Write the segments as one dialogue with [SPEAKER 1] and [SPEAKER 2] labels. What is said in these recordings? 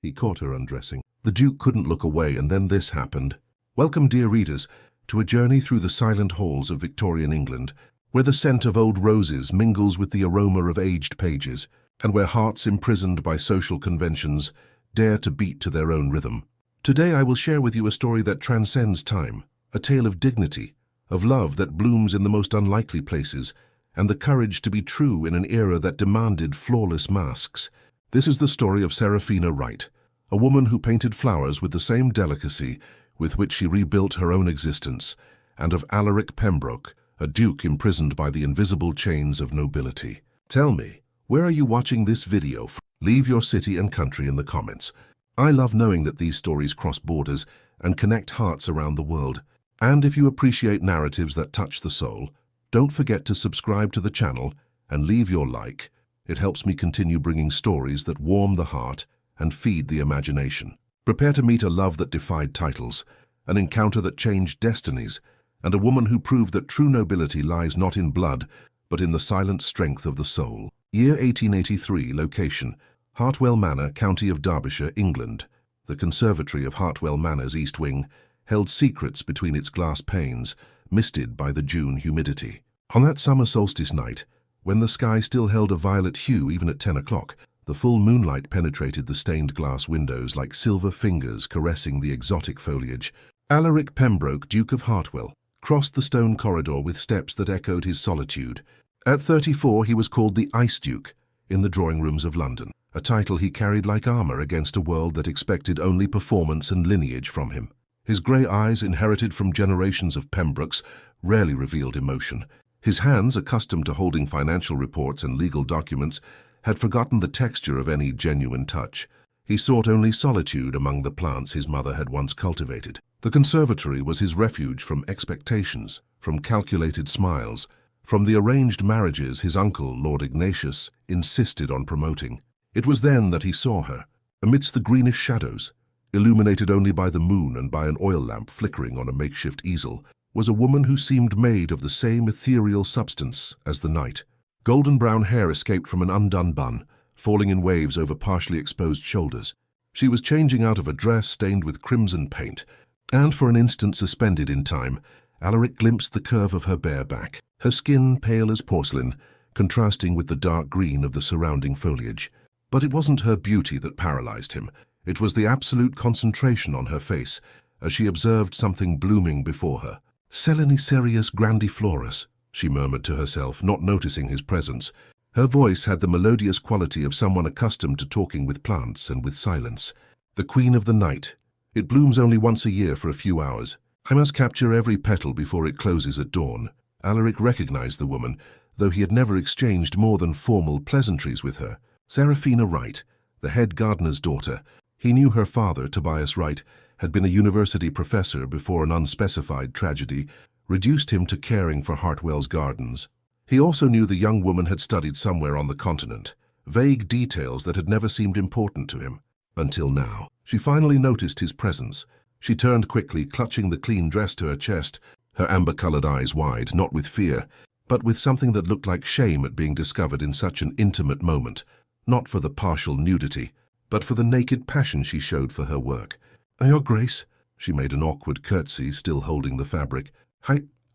[SPEAKER 1] He caught her undressing. The Duke couldn't look away, and then this happened. Welcome, dear readers, to a journey through the silent halls of Victorian England, where the scent of old roses mingles with the aroma of aged pages, and where hearts imprisoned by social conventions dare to beat to their own rhythm. Today I will share with you a story that transcends time, a tale of dignity, of love that blooms in the most unlikely places, and the courage to be true in an era that demanded flawless masks. This is the story of Serafina Wright, a woman who painted flowers with the same delicacy with which she rebuilt her own existence, and of Alaric Pembroke, a duke imprisoned by the invisible chains of nobility. Tell me, where are you watching this video from? Leave your city and country in the comments. I love knowing that these stories cross borders and connect hearts around the world. And if you appreciate narratives that touch the soul, don't forget to subscribe to the channel and leave your like. It helps me continue bringing stories that warm the heart and feed the imagination. Prepare to meet a love that defied titles, an encounter that changed destinies, and a woman who proved that true nobility lies not in blood, but in the silent strength of the soul. Year 1883, location, Hartwell Manor, County of Derbyshire, England. The conservatory of Hartwell Manor's east wing held secrets between its glass panes, misted by the June humidity. On that summer solstice night, when the sky still held a violet hue even at 10 o'clock, the full moonlight penetrated the stained glass windows like silver fingers caressing the exotic foliage. Alaric Pembroke, Duke of Hartwell, crossed the stone corridor with steps that echoed his solitude. At 34, he was called the Ice Duke in the drawing rooms of London, a title he carried like armor against a world that expected only performance and lineage from him. His grey eyes, inherited from generations of Pembrokes, rarely revealed emotion. His hands, accustomed to holding financial reports and legal documents, had forgotten the texture of any genuine touch. He sought only solitude among the plants his mother had once cultivated. The conservatory was his refuge from expectations, from calculated smiles, from the arranged marriages his uncle, Lord Ignatius, insisted on promoting. It was then that he saw her, amidst the greenish shadows, illuminated only by the moon and by an oil lamp flickering on a makeshift easel, was a woman who seemed made of the same ethereal substance as the night. Golden brown hair escaped from an undone bun, falling in waves over partially exposed shoulders. She was changing out of a dress stained with crimson paint, and for an instant suspended in time, Alaric glimpsed the curve of her bare back, her skin pale as porcelain, contrasting with the dark green of the surrounding foliage. But it wasn't her beauty that paralyzed him. It was the absolute concentration on her face, as she observed something blooming before her. "Selenicerius grandiflorus," she murmured to herself, not noticing his presence. Her voice had the melodious quality of someone accustomed to talking with plants and with silence. "The queen of the night. It blooms only once a year for a few hours. I must capture every petal before it closes at dawn." Alaric recognized the woman, though he had never exchanged more than formal pleasantries with her. Serafina Wright, the head gardener's daughter. He knew her father, Tobias Wright, had been a university professor before an unspecified tragedy reduced him to caring for Hartwell's gardens. He also knew the young woman had studied somewhere on the continent, vague details that had never seemed important to him. Until now. She finally noticed his presence. She turned quickly, clutching the clean dress to her chest, her amber-colored eyes wide, not with fear, but with something that looked like shame at being discovered in such an intimate moment, not for the partial nudity, but for the naked passion she showed for her work. "Your Grace," she made an awkward curtsy, still holding the fabric.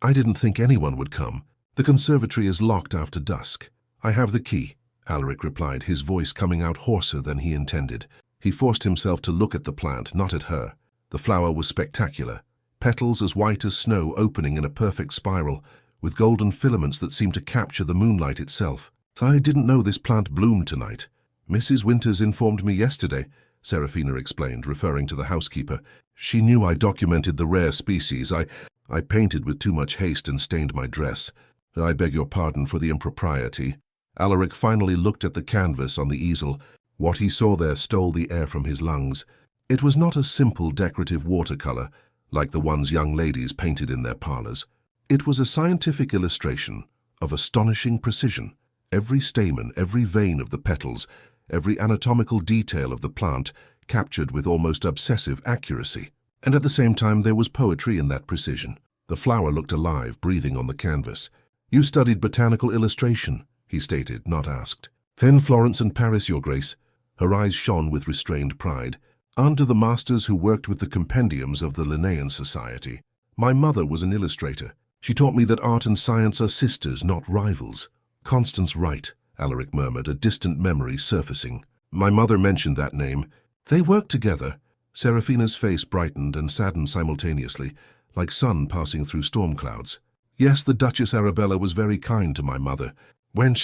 [SPEAKER 1] I didn't think anyone would come. The conservatory is locked after dusk." "I have the key," Alaric replied, his voice coming out hoarser than he intended. He forced himself to look at the plant, not at her. The flower was spectacular, petals as white as snow opening in a perfect spiral, with golden filaments that seemed to capture the moonlight itself. "I didn't know this plant bloomed tonight. Mrs. Winters informed me yesterday," Serafina explained, referring to the housekeeper. "She knew I documented the rare species. I painted with too much haste and stained my dress. I beg your pardon for the impropriety." Alaric finally looked at the canvas on the easel. What he saw there stole the air from his lungs. It was not a simple decorative watercolor, like the ones young ladies painted in their parlors. It was a scientific illustration of astonishing precision. Every stamen, every vein of the petals, every anatomical detail of the plant captured with almost obsessive accuracy. And at the same time there was poetry in that precision. The flower looked alive, breathing on the canvas. "You studied botanical illustration," he stated, not asked. "In Florence and Paris, Your Grace." Her eyes shone with restrained pride. "Under the masters who worked with the compendiums of the Linnean Society. My mother was an illustrator. She taught me that art and science are sisters, not rivals." "Constance Wright," Alaric murmured, a distant memory surfacing. "My mother mentioned that name. They worked together." Seraphina's face brightened and saddened simultaneously, like sun passing through storm clouds. "Yes, the Duchess Arabella was very kind to my mother. When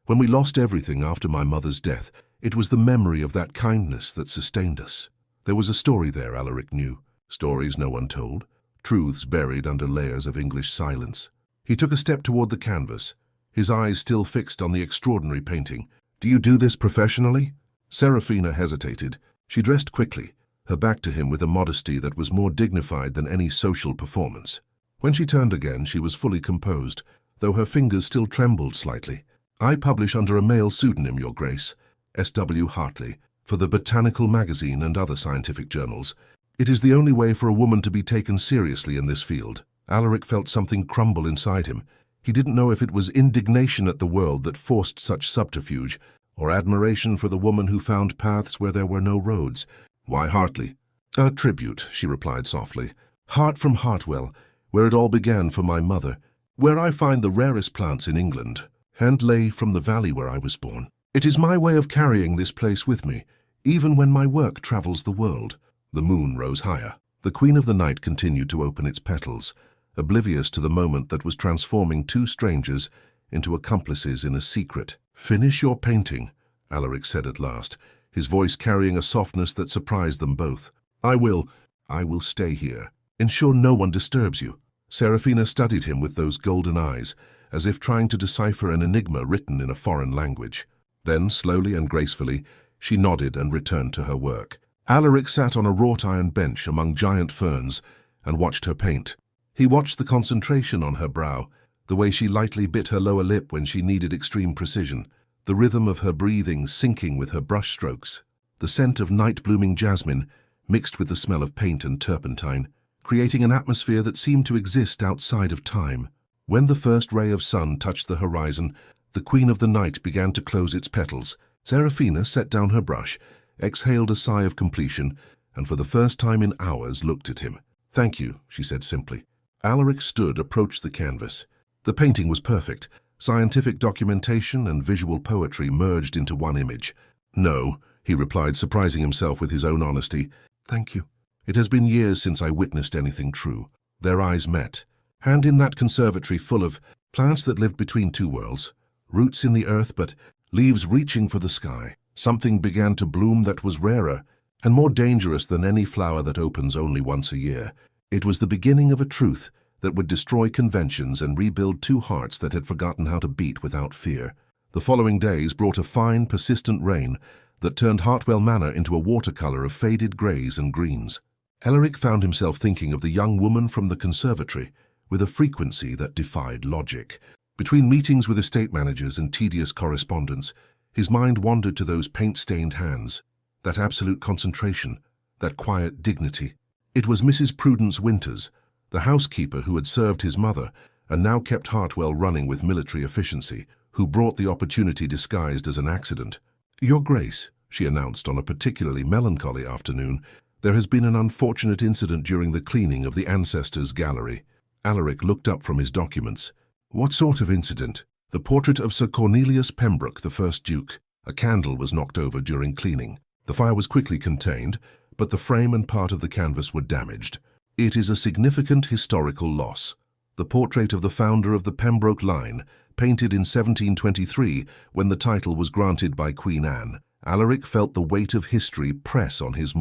[SPEAKER 1] we lost everything after my mother's death, it was the memory of that kindness that sustained us." There was a story there, Alaric knew. Stories no one told. Truths buried under layers of English silence. He took a step toward the canvas, his eyes still fixed on the extraordinary painting. "Do you do this professionally?" Seraphina hesitated. She dressed quickly, her back to him with a modesty that was more dignified than any social performance. When she turned again, she was fully composed, though her fingers still trembled slightly. "I publish under a male pseudonym, Your Grace, S.W. Hartley, for the Botanical Magazine and other scientific journals. It is the only way for a woman to be taken seriously in this field." Alaric felt something crumble inside him. He didn't know if it was indignation at the world that forced such subterfuge, or admiration for the woman who found paths where there were no roads. "Why Hartley?" "A tribute," she replied softly. "Hart from Hartwell, where it all began for my mother, where I find the rarest plants in England, hand lay from the valley where I was born. It is my way of carrying this place with me, even when my work travels the world." The moon rose higher. The Queen of the Night continued to open its petals, oblivious to the moment that was transforming two strangers into accomplices in a secret. "Finish your painting," Alaric said at last, his voice carrying a softness that surprised them both. I will stay here. Ensure no one disturbs you." Seraphina studied him with those golden eyes, as if trying to decipher an enigma written in a foreign language. Then, slowly and gracefully, she nodded and returned to her work. Alaric sat on a wrought-iron bench among giant ferns and watched her paint. He watched the concentration on her brow, the way she lightly bit her lower lip when she needed extreme precision, the rhythm of her breathing syncing with her brush strokes, the scent of night-blooming jasmine mixed with the smell of paint and turpentine, creating an atmosphere that seemed to exist outside of time. When the first ray of sun touched the horizon, the Queen of the Night began to close its petals. Seraphina set down her brush, exhaled a sigh of completion, and for the first time in hours looked at him. "Thank you," she said simply. Alaric stood, approached the canvas. The painting was perfect. Scientific documentation and visual poetry merged into one image. "No," he replied, surprising himself with his own honesty. "Thank you. It has been years since I witnessed anything true." Their eyes met. And in that conservatory full of plants that lived between two worlds, roots in the earth but leaves reaching for the sky, something began to bloom that was rarer and more dangerous than any flower that opens only once a year. It was the beginning of a truth that would destroy conventions and rebuild two hearts that had forgotten how to beat without fear. The following days brought a fine, persistent rain that turned Hartwell Manor into a watercolor of faded greys and greens. Alaric found himself thinking of the young woman from the conservatory with a frequency that defied logic. Between meetings with estate managers and tedious correspondence, his mind wandered to those paint-stained hands, that absolute concentration, that quiet dignity. It was Mrs. Prudence Winters, the housekeeper who had served his mother and now kept Hartwell running with military efficiency, who brought the opportunity disguised as an accident. "Your Grace," she announced on a particularly melancholy afternoon, "there has been an unfortunate incident during the cleaning of the Ancestors' Gallery." Alaric looked up from his documents. "What sort of incident?" "The portrait of Sir Cornelius Pembroke, the first Duke. A candle was knocked over during cleaning. The fire was quickly contained, but the frame and part of the canvas were damaged. It is a significant historical loss. The portrait of the founder of the Pembroke line, painted in 1723 when the title was granted by Queen Anne." Alaric felt the weight of history press on his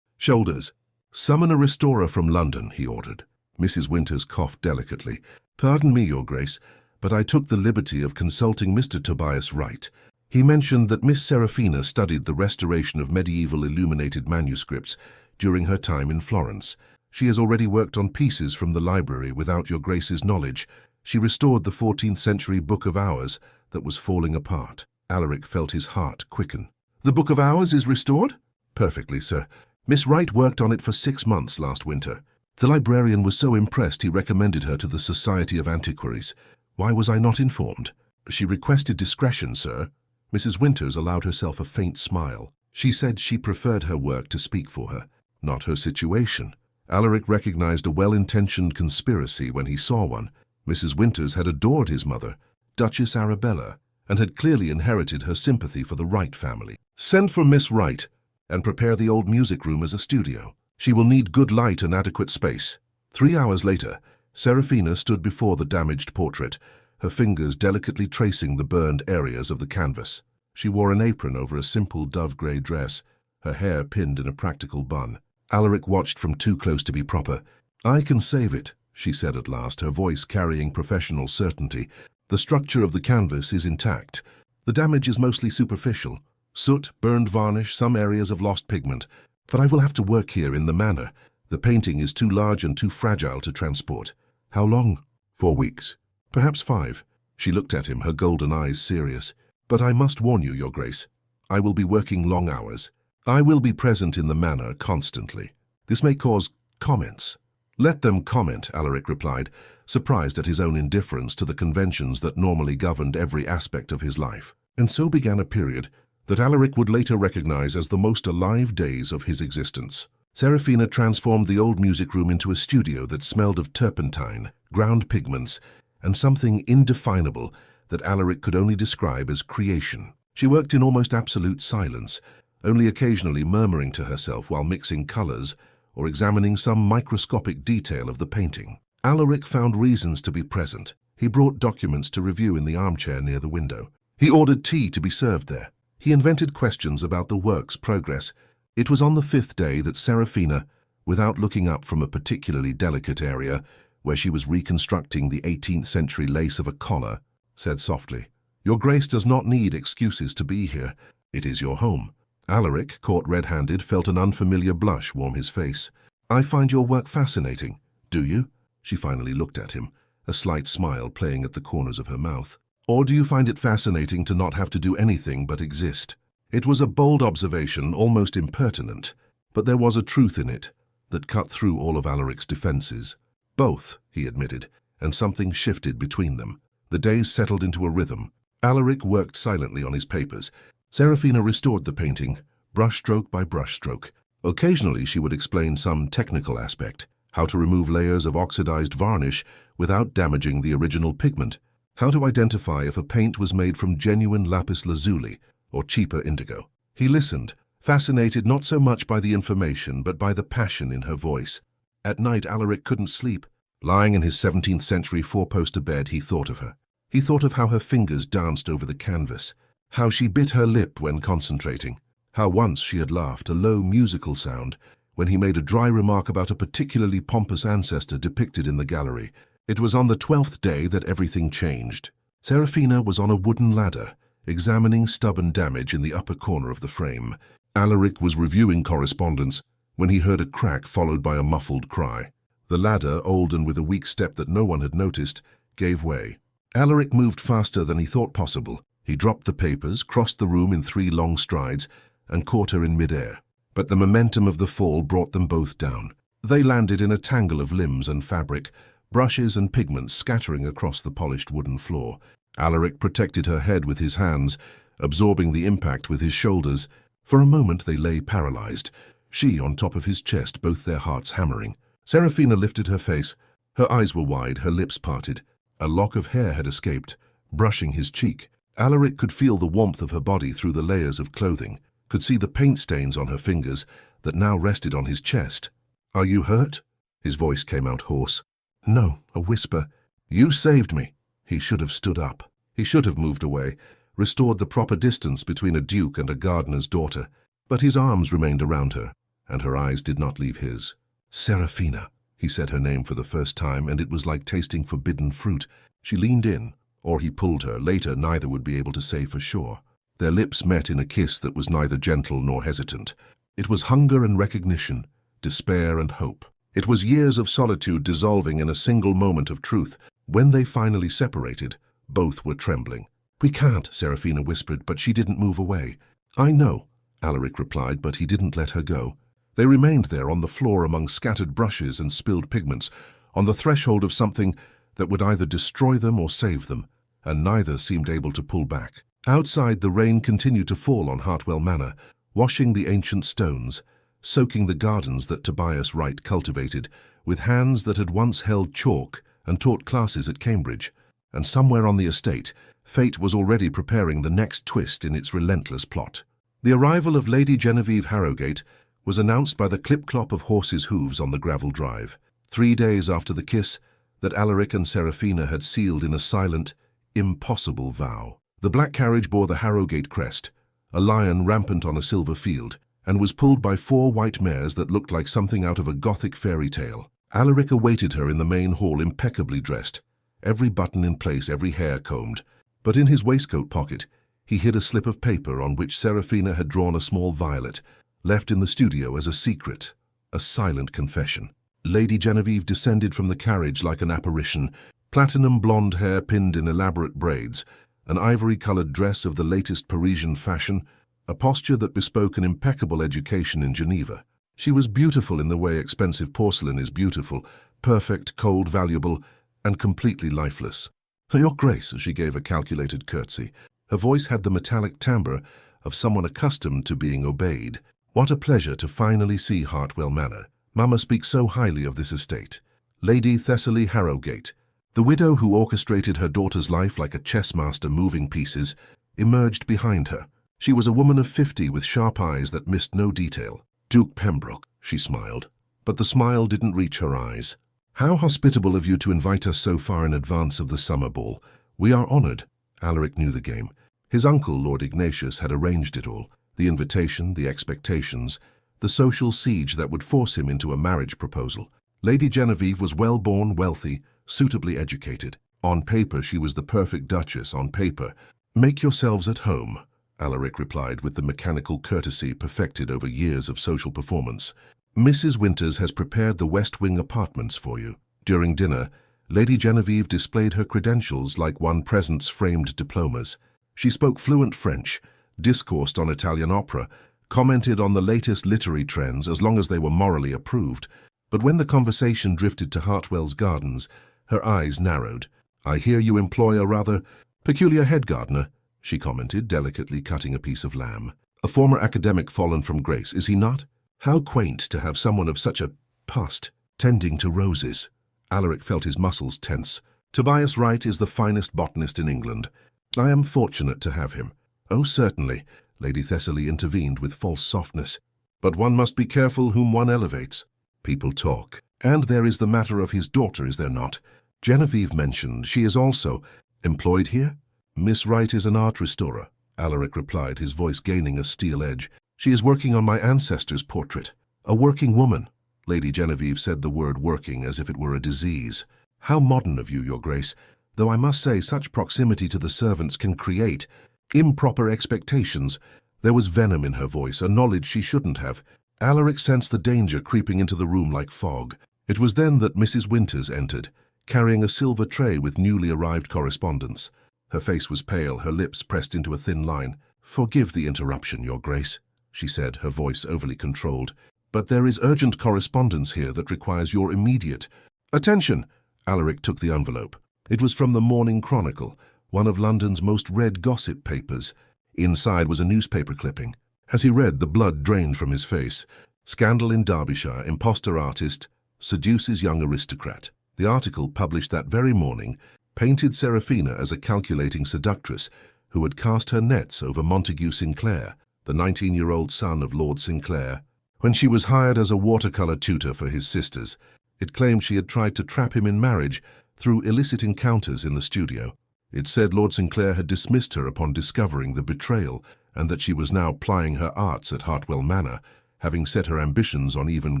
[SPEAKER 1] shoulders. "Summon a restorer from London," he ordered. Mrs. Winters coughed delicately. "Pardon me, Your Grace, but I took the liberty of consulting Mr. Tobias Wright. He mentioned that Miss Seraphina studied the restoration of medieval illuminated manuscripts during her time in Florence. She has already worked on pieces from the library without Your Grace's knowledge. She restored the 14th century Book of Hours that was falling apart." Alaric felt his heart quicken. "The Book of Hours is restored?" "Perfectly, sir. Miss Wright worked on it for 6 months last winter. The librarian was so impressed he recommended her to the Society of Antiquaries. Why was I not informed?" "She requested discretion, sir." Mrs. Winters allowed herself a faint smile. She said she preferred her work to speak for her, not her situation. Alaric recognized a well-intentioned conspiracy when he saw one. Mrs. Winters had adored his mother, Duchess Arabella, and had clearly inherited her sympathy for the Wright family. Send for Miss Wright and prepare the old music room as a studio. She will need good light and adequate space. 3 hours later, Serafina stood before the damaged portrait, her fingers delicately tracing the burned areas of the canvas. She wore an apron over a simple dove-grey dress, her hair pinned in a practical bun. Alaric watched from too close to be proper. "I can save it," she said at last, her voice carrying professional certainty. "The structure of the canvas is intact. The damage is mostly superficial. Soot, burned varnish, some areas of lost pigment. But I will have to work here in the manor. The painting is too large and too fragile to transport." "How long?" 4 weeks. "Perhaps 5. She looked at him, her golden eyes serious. "But I must warn you, Your Grace. I will be working long hours. I will be present in the manor constantly. This may cause comments." "Let them comment," Alaric replied, surprised at his own indifference to the conventions that normally governed every aspect of his life. And so began a period that Alaric would later recognize as the most alive days of his existence. Serafina transformed the old music room into a studio that smelled of turpentine, ground pigments, and something indefinable that Alaric could only describe as creation. She worked in almost absolute silence, only occasionally murmuring to herself while mixing colors or examining some microscopic detail of the painting. Alaric found reasons to be present. He brought documents to review in the armchair near the window. He ordered tea to be served there. He invented questions about the work's progress. It was on the 5th day that Serafina, without looking up from a particularly delicate area where she was reconstructing the 18th century lace of a collar, said softly, "Your Grace does not need excuses to be here. It is your home." Alaric, caught red-handed, felt an unfamiliar blush warm his face. "I find your work fascinating. Do you?" She finally looked at him, a slight smile playing at the corners of her mouth. "Or do you find it fascinating to not have to do anything but exist?" It was a bold observation, almost impertinent, but there was a truth in it that cut through all of Alaric's defenses. "Both," he admitted, and something shifted between them. The days settled into a rhythm. Alaric worked silently on his papers. Serafina restored the painting, brushstroke by brushstroke. Occasionally she would explain some technical aspect, how to remove layers of oxidized varnish without damaging the original pigment, how to identify if a paint was made from genuine lapis lazuli or cheaper indigo. He listened, fascinated not so much by the information but by the passion in her voice. At night Alaric couldn't sleep. Lying in his 17th century four-poster bed, he thought of her. He thought of how her fingers danced over the canvas, how she bit her lip when concentrating, how once she had laughed, a low musical sound, when he made a dry remark about a particularly pompous ancestor depicted in the gallery. It was on the 12th day that everything changed. Serafina was on a wooden ladder, examining stubborn damage in the upper corner of the frame. Alaric was reviewing correspondence when he heard a crack followed by a muffled cry. The ladder, old and with a weak step that no one had noticed, gave way. Alaric moved faster than he thought possible. He dropped the papers, crossed the room in 3 long strides, and caught her in midair. But the momentum of the fall brought them both down. They landed in a tangle of limbs and fabric, brushes and pigments scattering across the polished wooden floor. Alaric protected her head with his hands, absorbing the impact with his shoulders. For a moment they lay paralyzed, she on top of his chest, both their hearts hammering. Serafina lifted her face. Her eyes were wide, her lips parted. A lock of hair had escaped, brushing his cheek. Alaric could feel the warmth of her body through the layers of clothing, could see the paint stains on her fingers that now rested on his chest. "Are you hurt?" His voice came out hoarse. "No," a whisper. "You saved me." He should have stood up. He should have moved away, restored the proper distance between a duke and a gardener's daughter. But his arms remained around her, and her eyes did not leave his. "Serafina." He said her name for the first time, and it was like tasting forbidden fruit. She leaned in, or he pulled her. Later, neither would be able to say for sure. Their lips met in a kiss that was neither gentle nor hesitant. It was hunger and recognition, despair and hope. It was years of solitude dissolving in a single moment of truth. When they finally separated, both were trembling. "We can't," Serafina whispered, but she didn't move away. "I know," Alaric replied, but he didn't let her go. They remained there on the floor among scattered brushes and spilled pigments, on the threshold of something that would either destroy them or save them, and neither seemed able to pull back. Outside, the rain continued to fall on Hartwell Manor, washing the ancient stones, soaking the gardens that Tobias Wright cultivated, with hands that had once held chalk and taught classes at Cambridge. And somewhere on the estate, fate was already preparing the next twist in its relentless plot. The arrival of Lady Genevieve Harrowgate was announced by the clip-clop of horses' hooves on the gravel drive, 3 days after the kiss that Alaric and Seraphina had sealed in a silent, impossible vow. The black carriage bore the Harrowgate crest, a lion rampant on a silver field, and was pulled by 4 white mares that looked like something out of a Gothic fairy tale. Alaric awaited her in the main hall impeccably dressed, every button in place, every hair combed. But in his waistcoat pocket, he hid a slip of paper on which Seraphina had drawn a small violet, left in the studio as a secret, a silent confession. Lady Genevieve descended from the carriage like an apparition, platinum blonde hair pinned in elaborate braids, an ivory-colored dress of the latest Parisian fashion, a posture that bespoke an impeccable education in Geneva. She was beautiful in the way expensive porcelain is beautiful, perfect, cold, valuable, and completely lifeless. "Your Grace," she gave a calculated curtsy. Her voice had the metallic timbre of someone accustomed to being obeyed. "What a pleasure to finally see Hartwell Manor. Mamma speaks so highly of this estate." Lady Thessaly Harrowgate, the widow who orchestrated her daughter's life like a chess master moving pieces, emerged behind her. She was a woman of 50 with sharp eyes that missed no detail. "Duke Pembroke," she smiled. But the smile didn't reach her eyes. "How hospitable of you to invite us so far in advance of the summer ball. We are honored." Alaric knew the game. His uncle, Lord Ignatius, had arranged it all. The invitation, the expectations, the social siege that would force him into a marriage proposal. Lady Genevieve was well-born, wealthy, suitably educated. On paper, she was the perfect duchess, on paper. "Make yourselves at home," Alaric replied with the mechanical courtesy perfected over years of social performance. "Mrs. Winters has prepared the West Wing apartments for you." During dinner, Lady Genevieve displayed her credentials like one present's framed diplomas. She spoke fluent French, discoursed on Italian opera, commented on the latest literary trends as long as they were morally approved. But when the conversation drifted to Hartwell's gardens, her eyes narrowed. "I hear you employ a rather peculiar head gardener," she commented, delicately cutting a piece of lamb. "A former academic fallen from grace, is he not? How quaint to have someone of such a past tending to roses." Alaric felt his muscles tense. "Tobias Wright is the finest botanist in England. I am fortunate to have him." "Oh, certainly," Lady Thessaly intervened with false softness. "But one must be careful whom one elevates. People talk. And there is the matter of his daughter, is there not? Genevieve mentioned she is also employed here?" "Miss Wright is an art restorer," Alaric replied, his voice gaining a steel edge. "She is working on my ancestor's portrait." "A working woman." Lady Genevieve said the word working as if it were a disease. "How modern of you, Your Grace, though I must say such proximity to the servants can create improper expectations." There was venom in her voice, a knowledge she shouldn't have. Alaric sensed the danger creeping into the room like fog. It was then that Mrs. Winters entered, carrying a silver tray with newly arrived correspondence. Her face was pale, her lips pressed into a thin line. "Forgive the interruption, Your Grace," she said, her voice overly controlled. "But there is urgent correspondence here that requires your immediate attention." Alaric took the envelope. It was from the Morning Chronicle, one of London's most read gossip papers. Inside was a newspaper clipping. As he read, the blood drained from his face. "Scandal in Derbyshire, imposter artist seduces young aristocrat." The article, published that very morning, painted Seraphina as a calculating seductress who had cast her nets over Montague Sinclair, the 19-year-old son of Lord Sinclair. When she was hired as a watercolor tutor for his sisters, it claimed she had tried to trap him in marriage through illicit encounters in the studio. It said Lord Sinclair had dismissed her upon discovering the betrayal, and that she was now plying her arts at Hartwell Manor, having set her ambitions on even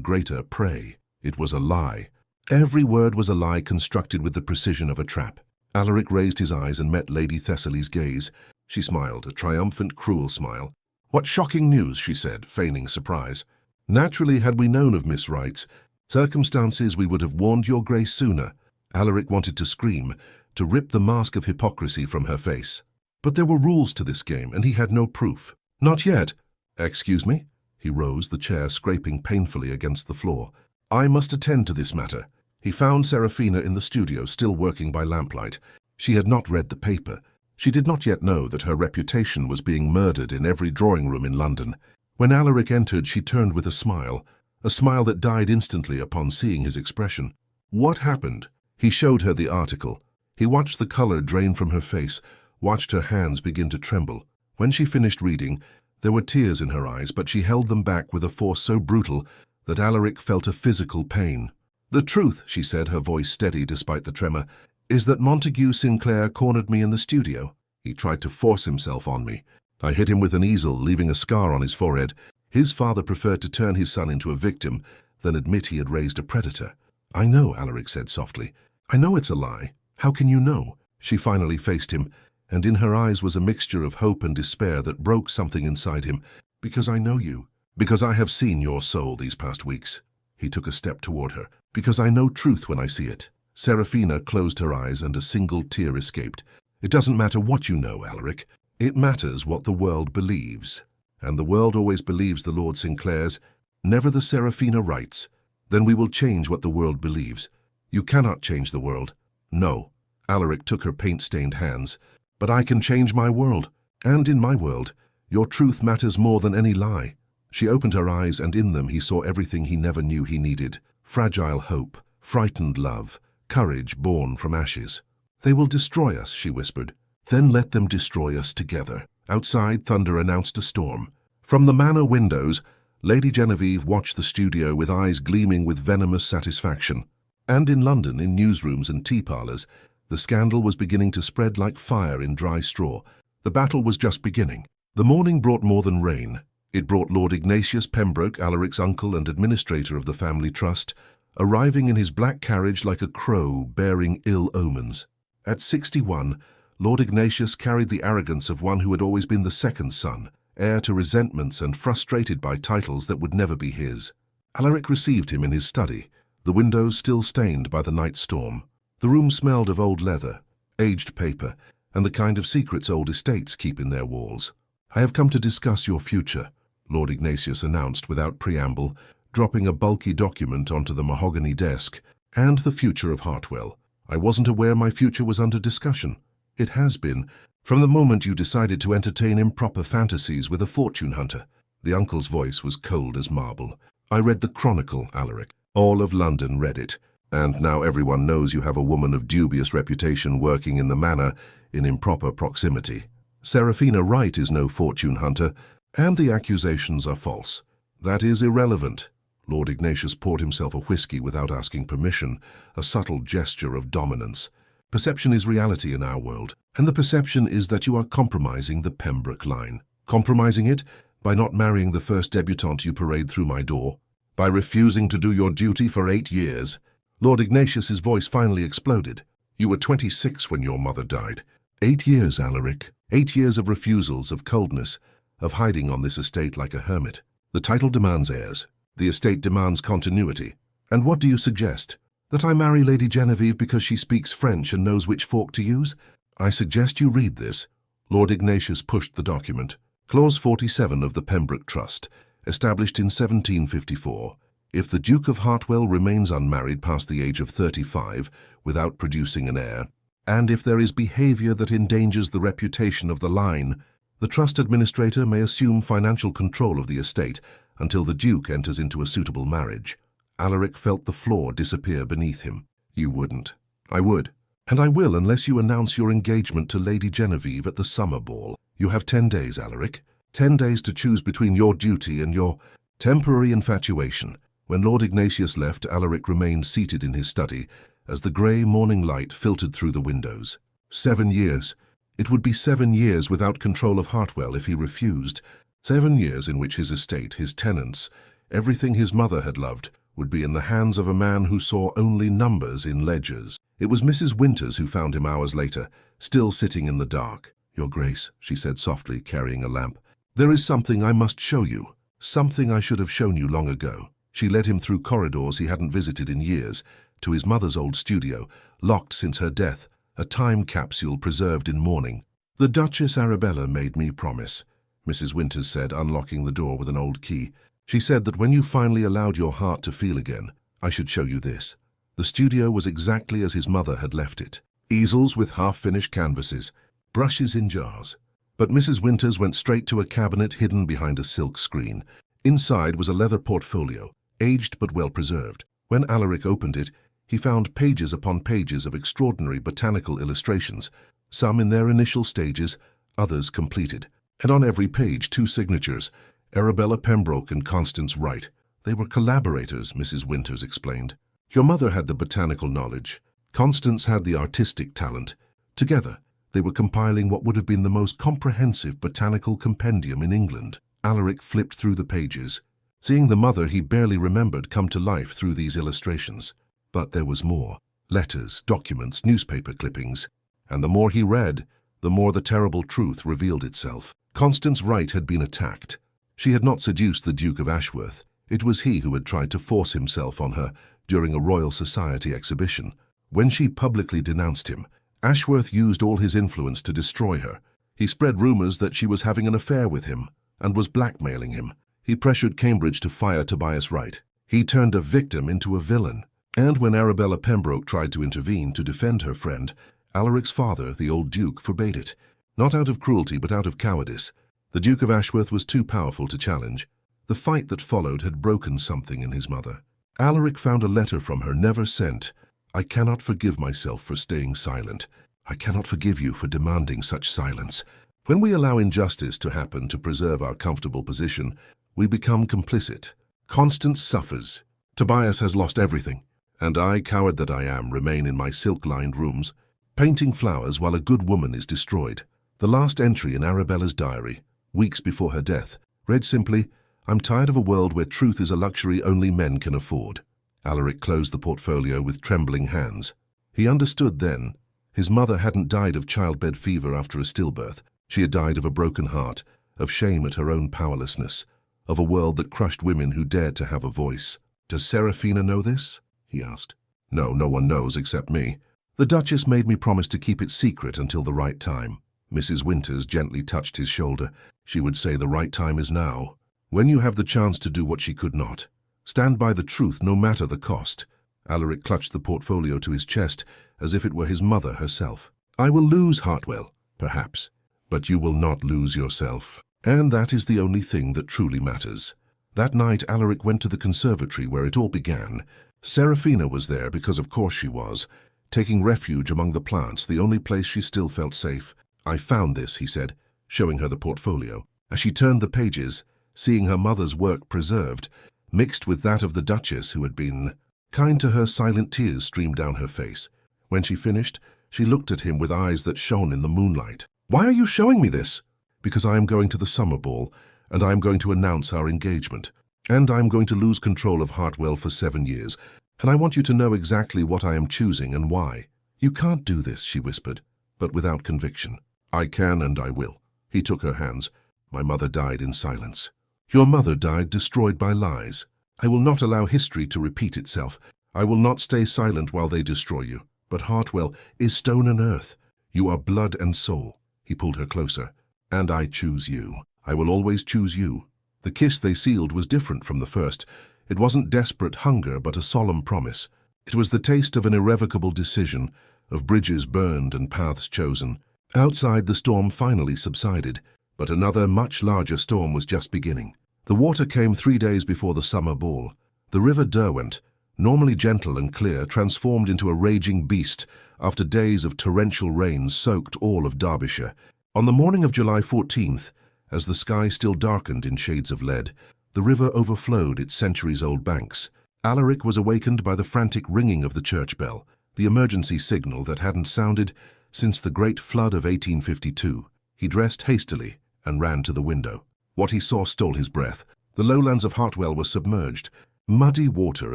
[SPEAKER 1] greater prey. It was a lie. Every word was a lie constructed with the precision of a trap. Alaric raised his eyes and met Lady Thessaly's gaze. She smiled, a triumphant, cruel smile. "What shocking news," she said, feigning surprise. "Naturally, had we known of Miss Wright's circumstances, we would have warned Your Grace sooner." Alaric wanted to scream, to rip the mask of hypocrisy from her face. But there were rules to this game, and he had no proof. "Not yet." "Excuse me?" He rose, the chair scraping painfully against the floor. "I must attend to this matter." He found Seraphina in the studio, still working by lamplight. She had not read the paper. She did not yet know that her reputation was being murdered in every drawing-room in London. When Alaric entered, she turned with a smile that died instantly upon seeing his expression. What happened? He showed her the article. He watched the color drain from her face, watched her hands begin to tremble. When she finished reading, there were tears in her eyes, but she held them back with a force so brutal that Alaric felt a physical pain. "The truth," she said, her voice steady despite the tremor, "is that Montague Sinclair cornered me in the studio. He tried to force himself on me. I hit him with an easel, leaving a scar on his forehead. His father preferred to turn his son into a victim than admit he had raised a predator." "I know," Alaric said softly. "I know it's a lie. How can you know?" She finally faced him, and in her eyes was a mixture of hope and despair that broke something inside him. "Because I know you. Because I have seen your soul these past weeks." He took a step toward her. "Because I know truth when I see it." Serafina closed her eyes and a single tear escaped. "It doesn't matter what you know, Alaric. It matters what the world believes. And the world always believes the Lord Sinclairs. Never the Serafina writes. Then we will change what the world believes. You cannot change the world." "No." Alaric took her paint-stained hands. "But I can change my world. And in my world, your truth matters more than any lie." She opened her eyes, and in them he saw everything he never knew he needed. Fragile hope, frightened love, courage born from ashes. "They will destroy us," she whispered. "Then let them destroy us together." Outside, thunder announced a storm. From the manor windows, Lady Genevieve watched the studio with eyes gleaming with venomous satisfaction. And in London, in newsrooms and tea parlours, the scandal was beginning to spread like fire in dry straw. The battle was just beginning. The morning brought more than rain. It brought Lord Ignatius Pembroke, Alaric's uncle and administrator of the family trust, arriving in his black carriage like a crow bearing ill omens. At 61, Lord Ignatius carried the arrogance of one who had always been the second son, heir to resentments and frustrated by titles that would never be his. Alaric received him in his study, the windows still stained by the night storm. The room smelled of old leather, aged paper, and the kind of secrets old estates keep in their walls. "I have come to discuss your future," Lord Ignatius announced without preamble, dropping a bulky document onto the mahogany desk, "and the future of Hartwell. I wasn't aware my future was under discussion. It has been, from the moment you decided to entertain improper fantasies with a fortune hunter." The uncle's voice was cold as marble. "I read the Chronicle, Alaric. All of London read it. And now everyone knows you have a woman of dubious reputation working in the manor in improper proximity. Serafina Wright is no fortune hunter, and the accusations are false. That is irrelevant." Lord Ignatius poured himself a whiskey without asking permission, a subtle gesture of dominance. "Perception is reality in our world, and the perception is that you are compromising the Pembroke line. Compromising it by not marrying the first debutante you parade through my door, by refusing to do your duty for 8 years. Lord Ignatius's voice finally exploded. "You were 26 when your mother died. 8 years, Alaric. 8 years of refusals, of coldness, of hiding on this estate like a hermit. The title demands heirs. The estate demands continuity. And what do you suggest? That I marry Lady Genevieve because she speaks French and knows which fork to use? I suggest you read this." Lord Ignatius pushed the document. Clause 47 of the Pembroke Trust, established in 1754. If the Duke of Hartwell remains unmarried past the age of 35 without producing an heir, and if there is behavior that endangers the reputation of the line, the trust administrator may assume financial control of the estate until the Duke enters into a suitable marriage. Alaric felt the floor disappear beneath him. "You wouldn't." "I would. And I will unless you announce your engagement to Lady Genevieve at the summer ball. You have 10 days, Alaric. 10 days to choose between your duty and your temporary infatuation." When Lord Ignatius left, Alaric remained seated in his study as the grey morning light filtered through the windows. 7 years. It would be 7 years without control of Hartwell if he refused. 7 years in which his estate, his tenants, everything his mother had loved, would be in the hands of a man who saw only numbers in ledgers. It was Mrs. Winters who found him hours later, still sitting in the dark. "Your Grace," she said softly, carrying a lamp, "there is something I must show you. Something I should have shown you long ago." She led him through corridors he hadn't visited in years, to his mother's old studio, locked since her death, a time capsule preserved in mourning. "The Duchess Arabella made me promise," Mrs. Winters said, unlocking the door with an old key. "She said that when you finally allowed your heart to feel again, I should show you this." The studio was exactly as his mother had left it. Easels with half-finished canvases, brushes in jars, But Mrs. Winters went straight to a cabinet hidden behind a silk screen. Inside was a leather portfolio, aged but well preserved. When Alaric opened it, he found pages upon pages of extraordinary botanical illustrations, some in their initial stages, others completed. And on every page, 2 signatures, Arabella Pembroke and Constance Wright. They were collaborators, Mrs. Winters explained. Your mother had the botanical knowledge. Constance had the artistic talent. Together, they were compiling what would have been the most comprehensive botanical compendium in England. Alaric flipped through the pages, seeing the mother he barely remembered come to life through these illustrations. But there was more. Letters, documents, newspaper clippings. And the more he read, the more the terrible truth revealed itself. Constance Wright had been attacked. She had not seduced the Duke of Ashworth. It was he who had tried to force himself on her during a Royal Society exhibition. When she publicly denounced him, Ashworth used all his influence to destroy her. He spread rumors that she was having an affair with him and was blackmailing him. He pressured Cambridge to fire Tobias Wright. He turned a victim into a villain. And when Arabella Pembroke tried to intervene to defend her friend, Alaric's father, the old Duke, forbade it. Not out of cruelty, but out of cowardice. The Duke of Ashworth was too powerful to challenge. The fight that followed had broken something in his mother. Alaric found a letter from her, never sent. I cannot forgive myself for staying silent. I cannot forgive you for demanding such silence. When we allow injustice to happen to preserve our comfortable position, we become complicit. Constance suffers. Tobias has lost everything. And I, coward that I am, remain in my silk-lined rooms, painting flowers while a good woman is destroyed. The last entry in Arabella's diary, weeks before her death, read simply, I'm tired of a world where truth is a luxury only men can afford. Alaric closed the portfolio with trembling hands. He understood then. His mother hadn't died of childbed fever after a stillbirth. She had died of a broken heart, of shame at her own powerlessness, of a world that crushed women who dared to have a voice. Does Serafina know this? He asked. No, no one knows except me. The Duchess made me promise to keep it secret until the right time. Mrs. Winters gently touched his shoulder. She would say the right time is now. When you have the chance to do what she could not. Stand by the truth no matter the cost. Alaric clutched the portfolio to his chest as if it were his mother herself. I will lose Hartwell, perhaps, but you will not lose yourself. And that is the only thing that truly matters. That night Alaric went to the conservatory where it all began. Serafina was there because of course she was, taking refuge among the plants, the only place she still felt safe. I found this, he said, showing her the portfolio. As she turned the pages, seeing her mother's work preserved, mixed with that of the Duchess who had been kind to her, silent tears streamed down her face. When she finished, she looked at him with eyes that shone in the moonlight. Why are you showing me this? Because I am going to the summer ball, and I am going to announce our engagement. And I am going to lose control of Hartwell for 7 years, and I want you to know exactly what I am choosing and why. You can't do this, she whispered, but without conviction. I can and I will. He took her hands. My mother died in silence. Your mother died destroyed by lies. I will not allow history to repeat itself. I will not stay silent while they destroy you. But Hartwell is stone and earth. You are blood and soul. He pulled her closer. And I choose you. I will always choose you. The kiss they sealed was different from the first. It wasn't desperate hunger, but a solemn promise. It was the taste of an irrevocable decision, of bridges burned and paths chosen. Outside, the storm finally subsided, but another, much larger storm was just beginning. The water came 3 days before the summer ball. The River Derwent, normally gentle and clear, transformed into a raging beast after days of torrential rain soaked all of Derbyshire. On the morning of July 14th, as the sky still darkened in shades of lead, the river overflowed its centuries-old banks. Alaric was awakened by the frantic ringing of the church bell, the emergency signal that hadn't sounded since the great flood of 1852. He dressed hastily and ran to the window. What he saw stole his breath. The lowlands of Hartwell were submerged. Muddy water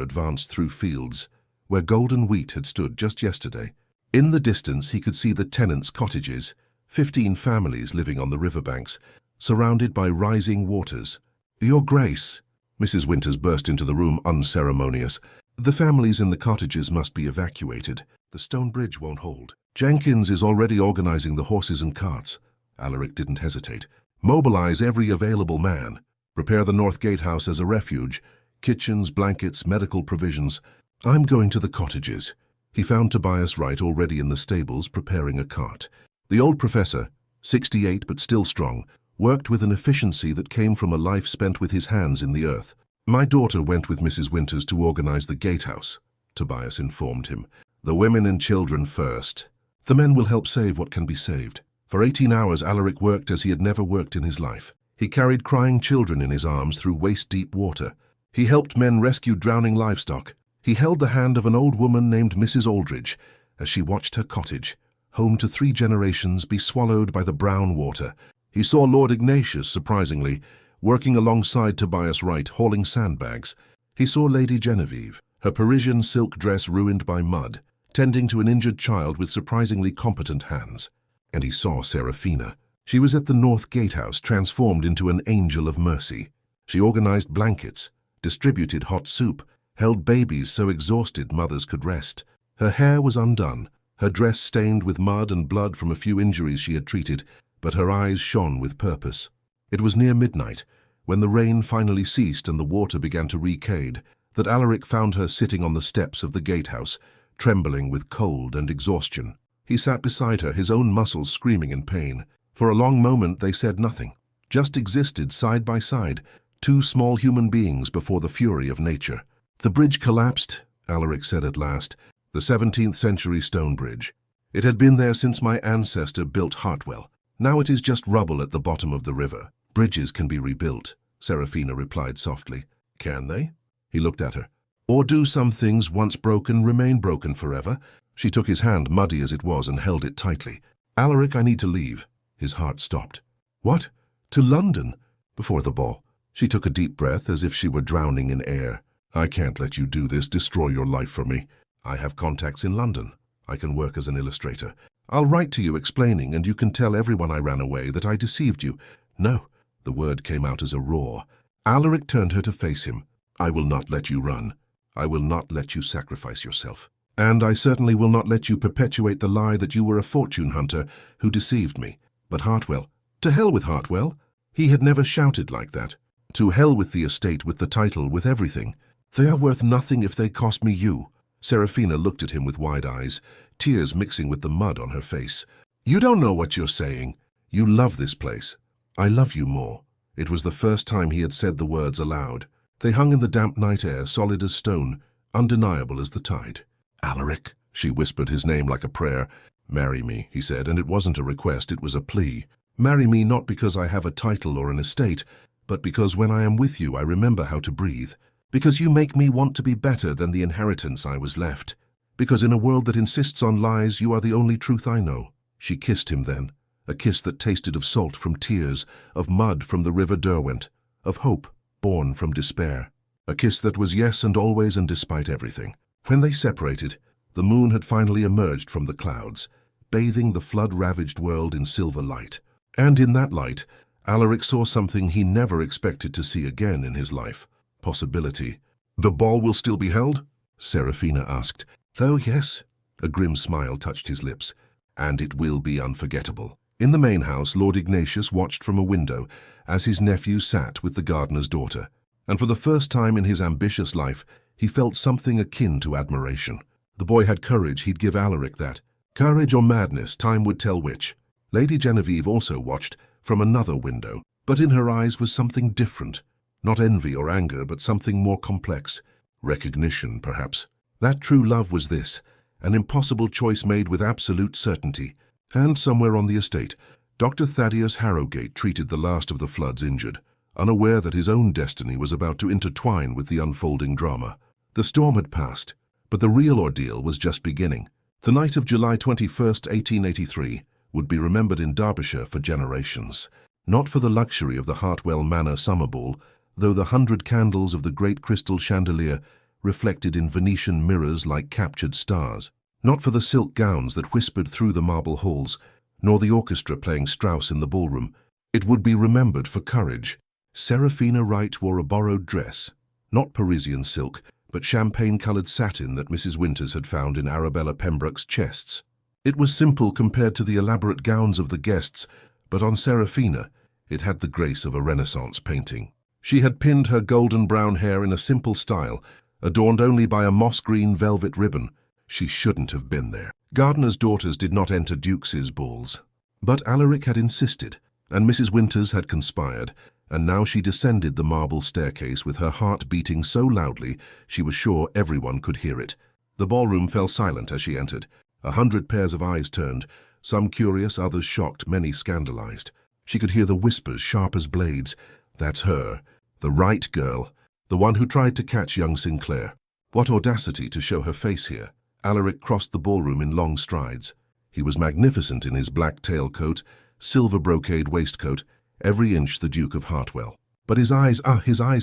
[SPEAKER 1] advanced through fields where golden wheat had stood just yesterday. In the distance he could see the tenants' cottages, 15 families living on the riverbanks, surrounded by rising waters. Your Grace, Mrs. Winters burst into the room, unceremonious. The families in the cottages must be evacuated. The stone bridge won't hold. Jenkins is already organizing the horses and carts. Alaric didn't hesitate. Mobilize every available man. Prepare the North Gatehouse as a refuge. Kitchens, blankets, medical provisions. I'm going to the cottages. He found Tobias Wright already in the stables preparing a cart. The old professor, 68 but still strong, worked with an efficiency that came from a life spent with his hands in the earth. "My daughter went with Mrs. Winters to organize the gatehouse," Tobias informed him. "The women and children first. The men will help save what can be saved." For 18 hours Alaric worked as he had never worked in his life. He carried crying children in his arms through waist-deep water. He helped men rescue drowning livestock. He held the hand of an old woman named Mrs. Aldridge as she watched her cottage, home to 3 generations, be swallowed by the brown water. He saw Lord Ignatius, surprisingly, working alongside Tobias Wright, hauling sandbags. He saw Lady Genevieve, her Parisian silk dress ruined by mud, tending to an injured child with surprisingly competent hands. And he saw Serafina. She was at the North Gatehouse, transformed into an angel of mercy. She organized blankets, distributed hot soup, held babies so exhausted mothers could rest. Her hair was undone, her dress stained with mud and blood from a few injuries she had treated, but her eyes shone with purpose. It was near midnight, when the rain finally ceased and the water began to recede, that Alaric found her sitting on the steps of the gatehouse, trembling with cold and exhaustion. He sat beside her, his own muscles screaming in pain. For a long moment they said nothing, just existed side by side, 2 small human beings before the fury of nature. "The bridge collapsed," Alaric said at last, "the 17th century stone bridge. It had been there since my ancestor built Hartwell. Now it is just rubble at the bottom of the river. Bridges can be rebuilt," Serafina replied softly. "Can they?" He looked at her. "Or do some things once broken remain broken forever?" She took his hand, muddy as it was, and held it tightly. "Alaric, I need to leave." His heart stopped. "What? To London?" "Before the ball." She took a deep breath as if she were drowning in air. "I can't let you do this, destroy your life for me. I have contacts in London. I can work as an illustrator. I'll write to you explaining, and you can tell everyone I ran away, that I deceived you." "No." The word came out as a roar. Alaric turned her to face him. "I will not let you run. I will not let you sacrifice yourself. And I certainly will not let you perpetuate the lie that you were a fortune hunter who deceived me. But Hartwell, to hell with Hartwell." He had never shouted like that. "To hell with the estate, with the title, with everything. They are worth nothing if they cost me you." Serafina looked at him with wide eyes, tears mixing with the mud on her face. "You don't know what you're saying. You love this place. I love you more." It was the first time he had said the words aloud. They hung in the damp night air, solid as stone, undeniable as the tide. "Alaric," she whispered his name like a prayer. "Marry me," he said, and it wasn't a request, it was a plea. "Marry me not because I have a title or an estate, but because when I am with you I remember how to breathe. Because you make me want to be better than the inheritance I was left. Because in a world that insists on lies, you are the only truth I know." She kissed him then, a kiss that tasted of salt from tears, of mud from the river Derwent, of hope born from despair. A kiss that was yes and always and despite everything. When they separated, the moon had finally emerged from the clouds, bathing the flood-ravaged world in silver light. And in that light, Alaric saw something he never expected to see again in his life. Possibility. "The ball will still be held?" Serafina asked. "Oh, yes." A grim smile touched his lips. "And it will be unforgettable." In the main house, Lord Ignatius watched from a window as his nephew sat with the gardener's daughter. And for the first time in his ambitious life, he felt something akin to admiration. The boy had courage, he'd give Alaric that. Courage or madness, time would tell which. Lady Genevieve also watched from another window, but in her eyes was something different. Not envy or anger, but something more complex. Recognition, perhaps. That true love was this, an impossible choice made with absolute certainty. And somewhere on the estate, Dr. Thaddeus Harrogate treated the last of the flood's injured, unaware that his own destiny was about to intertwine with the unfolding drama. The storm had passed, but the real ordeal was just beginning. The night of July 21st, 1883, would be remembered in Derbyshire for generations. Not for the luxury of the Hartwell Manor summer ball, though the 100 candles of the great crystal chandelier reflected in Venetian mirrors like captured stars. Not for the silk gowns that whispered through the marble halls, nor the orchestra playing Strauss in the ballroom. It would be remembered for courage. Serafina Wright wore a borrowed dress, not Parisian silk, but champagne-coloured satin that Mrs. Winters had found in Arabella Pembroke's chests. It was simple compared to the elaborate gowns of the guests, but on Serafina it had the grace of a Renaissance painting. She had pinned her golden brown hair in a simple style, adorned only by a moss-green velvet ribbon. She shouldn't have been there. Gardeners' daughters did not enter dukes' balls. But Alaric had insisted, and Mrs. Winters had conspired, and now she descended the marble staircase with her heart beating so loudly she was sure everyone could hear it. The ballroom fell silent as she entered. 100 pairs of eyes turned, some curious, others shocked, many scandalized. She could hear the whispers sharp as blades. That's her, the right girl, the one who tried to catch young Sinclair. What audacity to show her face here. Alaric crossed the ballroom in long strides. He was magnificent in his black tailcoat, silver brocade waistcoat, every inch the Duke of Hartwell. But his eyes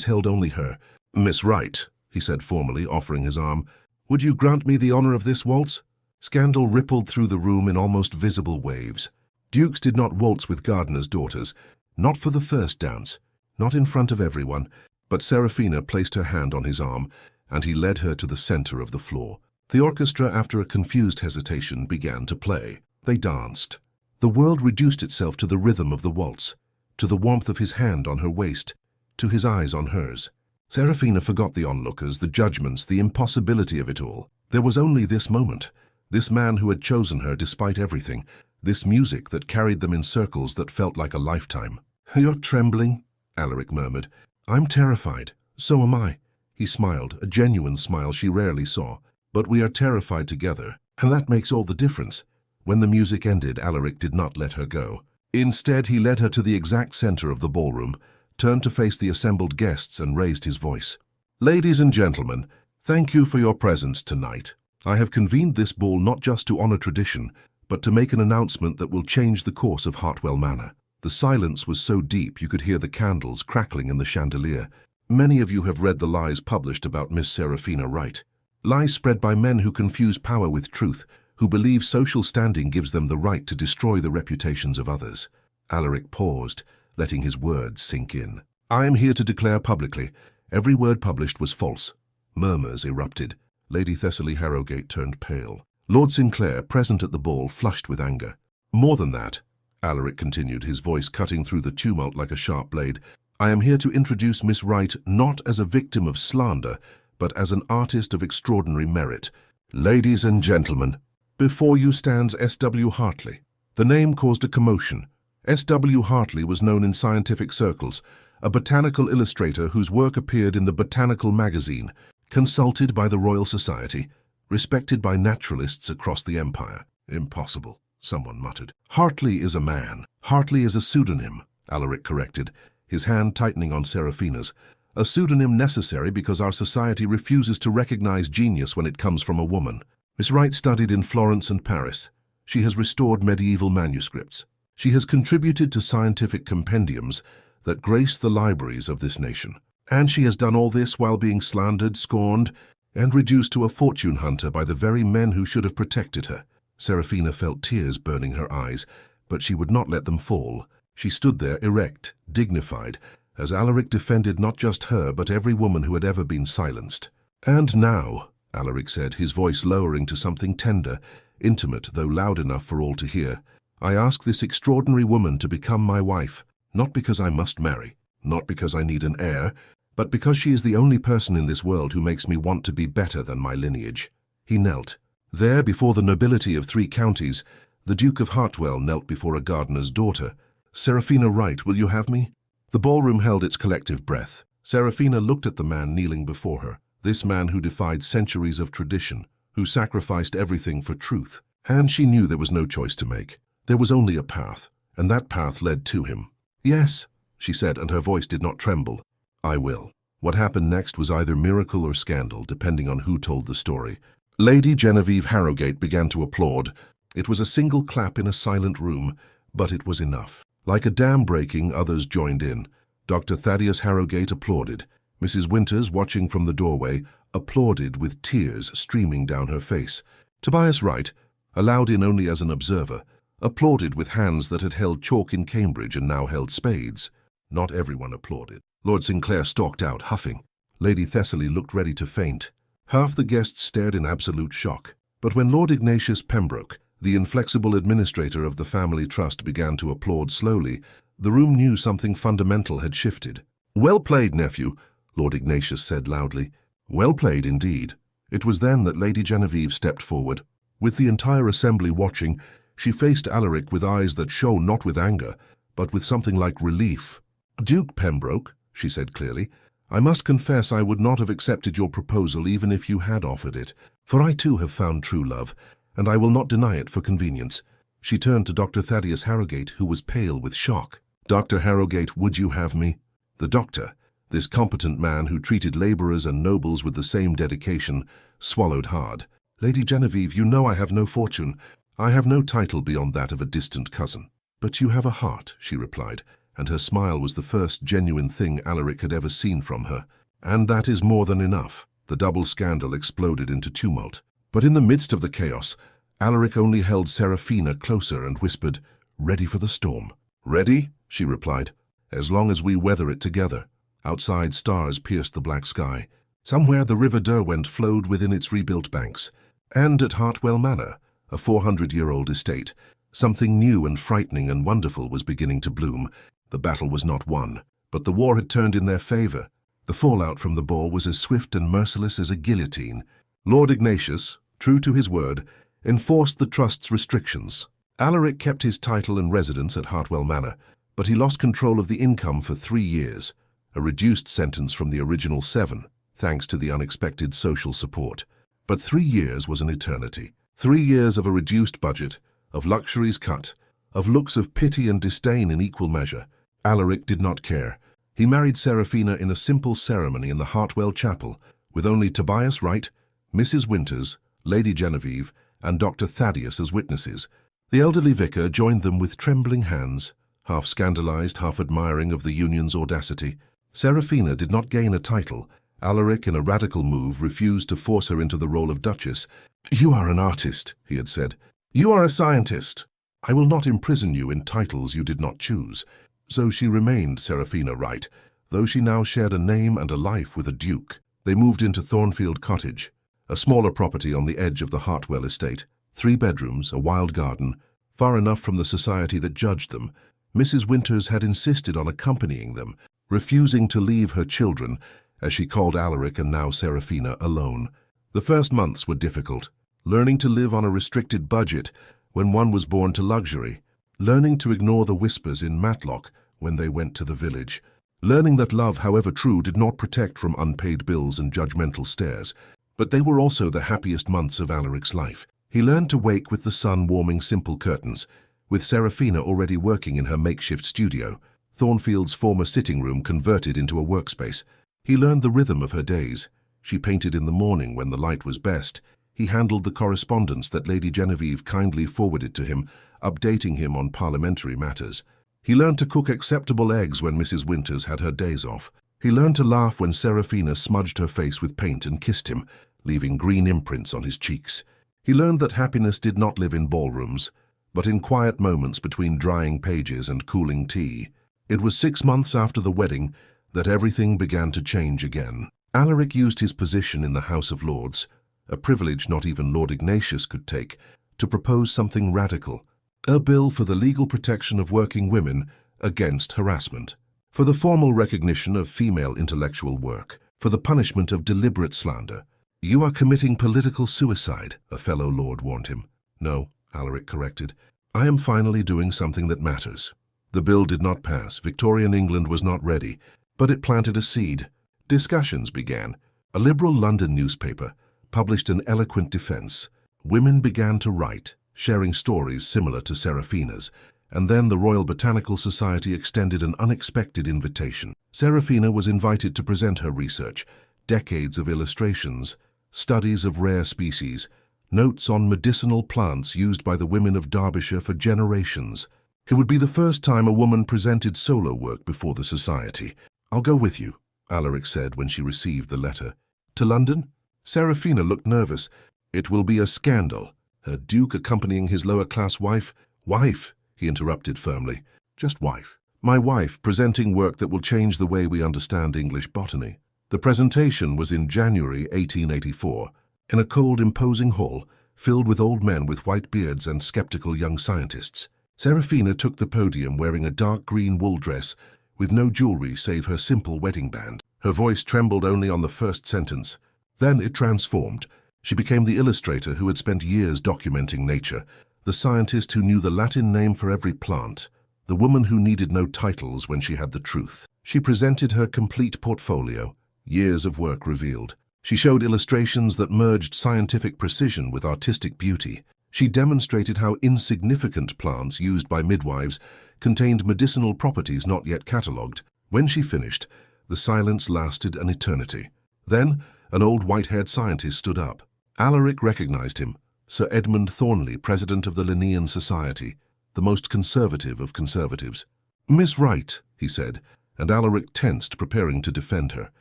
[SPEAKER 1] held only her. "Miss Wright," he said formally, offering his arm, "would you grant me the honor of this waltz?" Scandal rippled through the room in almost visible waves. Dukes did not waltz with gardeners' daughters, not for the first dance, not in front of everyone, but Serafina placed her hand on his arm, and he led her to the center of the floor. The orchestra, after a confused hesitation, began to play. They danced. The world reduced itself to the rhythm of the waltz, to the warmth of his hand on her waist, to his eyes on hers. Serafina forgot the onlookers, the judgments, the impossibility of it all. There was only this moment, this man who had chosen her despite everything, this music that carried them in circles that felt like a lifetime. "You're trembling," Alaric murmured. "I'm terrified. So am I." He smiled, a genuine smile she rarely saw. "But we are terrified together, and that makes all the difference." When the music ended, Alaric did not let her go. Instead, he led her to the exact center of the ballroom, turned to face the assembled guests and raised his voice. "Ladies and gentlemen, thank you for your presence tonight. I have convened this ball not just to honor tradition, but to make an announcement that will change the course of Hartwell Manor." The silence was so deep you could hear the candles crackling in the chandelier. Many of you have read the lies published about Miss Serafina Wright. Lies spread by men who confuse power with truth, who believe social standing gives them the right to destroy the reputations of others. Alaric paused, letting his words sink in. "I am here to declare publicly, every word published was false." Murmurs erupted. Lady Thessaly Harrowgate turned pale. Lord Sinclair, present at the ball, flushed with anger. "More than that," Alaric continued, his voice cutting through the tumult like a sharp blade, "I am here to introduce Miss Wright not as a victim of slander, but as an artist of extraordinary merit. Ladies and gentlemen, before you stands S.W. Hartley." The name caused a commotion. S.W. Hartley was known in scientific circles, a botanical illustrator whose work appeared in the Botanical magazine, consulted by the Royal Society, respected by naturalists across the empire. "Impossible," someone muttered. "Hartley is a man. Hartley is a pseudonym," Alaric corrected, his hand tightening on Serafina's. "A pseudonym necessary because our society refuses to recognize genius when it comes from a woman. Miss Wright studied in Florence and Paris. She has restored medieval manuscripts. She has contributed to scientific compendiums that grace the libraries of this nation. And she has done all this while being slandered, scorned, and reduced to a fortune hunter by the very men who should have protected her." Serafina felt tears burning her eyes, but she would not let them fall. She stood there erect, dignified, as Alaric defended not just her but every woman who had ever been silenced. "And now," Alaric said, his voice lowering to something tender, intimate though loud enough for all to hear, "I ask this extraordinary woman to become my wife, not because I must marry, not because I need an heir, but because she is the only person in this world who makes me want to be better than my lineage." He knelt. There, before the nobility of 3 counties, the Duke of Hartwell knelt before a gardener's daughter. "Serafina Wright, will you have me?" The ballroom held its collective breath. Serafina looked at the man kneeling before her, this man who defied centuries of tradition, who sacrificed everything for truth. And she knew there was no choice to make. There was only a path, and that path led to him. "Yes," she said, and her voice did not tremble. "I will." What happened next was either miracle or scandal, depending on who told the story. Lady Genevieve Harrowgate began to applaud. It was a single clap in a silent room, but it was enough. Like a dam breaking, others joined in. Dr. Thaddeus Harrowgate applauded. Mrs. Winters, watching from the doorway, applauded with tears streaming down her face. Tobias Wright, allowed in only as an observer, applauded with hands that had held chalk in Cambridge and now held spades. Not everyone applauded. Lord Sinclair stalked out, huffing. Lady Thessaly looked ready to faint. Half the guests stared in absolute shock. But when Lord Ignatius Pembroke, the inflexible administrator of the family trust, began to applaud slowly, the room knew something fundamental had shifted. "Well played, nephew," Lord Ignatius said loudly. "Well played indeed." It was then that Lady Genevieve stepped forward. With the entire assembly watching, She faced Alaric with eyes that shone not with anger, but with something like relief. "Duke Pembroke," she said clearly, "I must confess I would not have accepted your proposal even if you had offered it, for I too have found true love, and I will not deny it for convenience." She turned to Dr. Thaddeus Harrogate, who was pale with shock. "Dr. Harrogate, would you have me?" The doctor, this competent man who treated labourers and nobles with the same dedication, swallowed hard. "Lady Genevieve, you know I have no fortune. I have no title beyond that of a distant cousin." "But you have a heart," she replied, and her smile was the first genuine thing Alaric had ever seen from her. "And that is more than enough." The double scandal exploded into tumult. But in the midst of the chaos, Alaric only held Seraphina closer and whispered, "Ready for the storm." "Ready?" she replied. "As long as we weather it together." Outside, stars pierced the black sky. Somewhere the River Derwent flowed within its rebuilt banks. And at Hartwell Manor, a 400-year-old estate, something new and frightening and wonderful was beginning to bloom. The battle was not won, but the war had turned in their favour. The fallout from the boar was as swift and merciless as a guillotine. Lord Ignatius, true to his word, enforced the trust's restrictions. Alaric kept his title and residence at Hartwell Manor, but he lost control of the income for 3 years, a reduced sentence from the original 7, thanks to the unexpected social support. But 3 years was an eternity. 3 years of a reduced budget, of luxuries cut, of looks of pity and disdain in equal measure. Alaric did not care. He married Seraphina in a simple ceremony in the Hartwell Chapel, with only Tobias Wright, Mrs. Winters, Lady Genevieve, and Dr. Thaddeus as witnesses. The elderly vicar joined them with trembling hands, half scandalized, half admiring of the union's audacity. Seraphina did not gain a title. Alaric, in a radical move, refused to force her into the role of duchess. "You are an artist," he had said. "You are a scientist. I will not imprison you in titles you did not choose." So she remained Seraphina Wright, though she now shared a name and a life with a duke. They moved into Thornfield Cottage, a smaller property on the edge of the Hartwell estate. 3 bedrooms, a wild garden, far enough from the society that judged them. Mrs. Winters had insisted on accompanying them, refusing to leave her children, as she called Alaric and now Seraphina, alone. The first months were difficult, learning to live on a restricted budget when one was born to luxury, learning to ignore the whispers in Matlock when they went to the village, learning that love, however true, did not protect from unpaid bills and judgmental stares. But they were also the happiest months of Alaric's life. He learned to wake with the sun warming simple curtains, with Seraphina already working in her makeshift studio, Thornfield's former sitting room converted into a workspace. He learned the rhythm of her days. She painted in the morning when the light was best. He handled the correspondence that Lady Genevieve kindly forwarded to him, updating him on parliamentary matters. He learned to cook acceptable eggs when Mrs. Winters had her days off. He learned to laugh when Seraphina smudged her face with paint and kissed him, leaving green imprints on his cheeks. He learned that happiness did not live in ballrooms, but in quiet moments between drying pages and cooling tea. It was 6 months after the wedding that everything began to change again. Alaric used his position in the House of Lords, a privilege not even Lord Ignatius could take, to propose something radical, a bill for the legal protection of working women against harassment, for the formal recognition of female intellectual work, for the punishment of deliberate slander. "You are committing political suicide," a fellow lord warned him. "No," Alaric corrected. "I am finally doing something that matters." The bill did not pass. Victorian England was not ready, but it planted a seed. Discussions began. A liberal London newspaper published an eloquent defense. Women began to write, sharing stories similar to Seraphina's, and then the Royal Botanical Society extended an unexpected invitation. Seraphina was invited to present her research, decades of illustrations, studies of rare species, notes on medicinal plants used by the women of Derbyshire for generations. It would be the first time a woman presented solo work before the society. "I'll go with you," Alaric said when she received the letter. "To London?" Seraphina looked nervous. "It will be a scandal. Her duke accompanying his lower-class wife." "Wife," he interrupted firmly. "Just wife. My wife presenting work that will change the way we understand English botany." The presentation was in January 1884, in a cold, imposing hall filled with old men with white beards and skeptical young scientists. Seraphina took the podium wearing a dark green wool dress with no jewelry save her simple wedding band. Her voice trembled only on the first sentence. Then it transformed. She became the illustrator who had spent years documenting nature, the scientist who knew the Latin name for every plant, the woman who needed no titles when she had the truth. She presented her complete portfolio, years of work revealed. She showed illustrations that merged scientific precision with artistic beauty. She demonstrated how insignificant plants used by midwives contained medicinal properties not yet catalogued. When she finished, the silence lasted an eternity. Then, an old white-haired scientist stood up. Alaric recognized him, Sir Edmund Thornley, president of the Linnean Society, the most conservative of conservatives. "Miss Wright," he said, and Alaric tensed, preparing to defend her.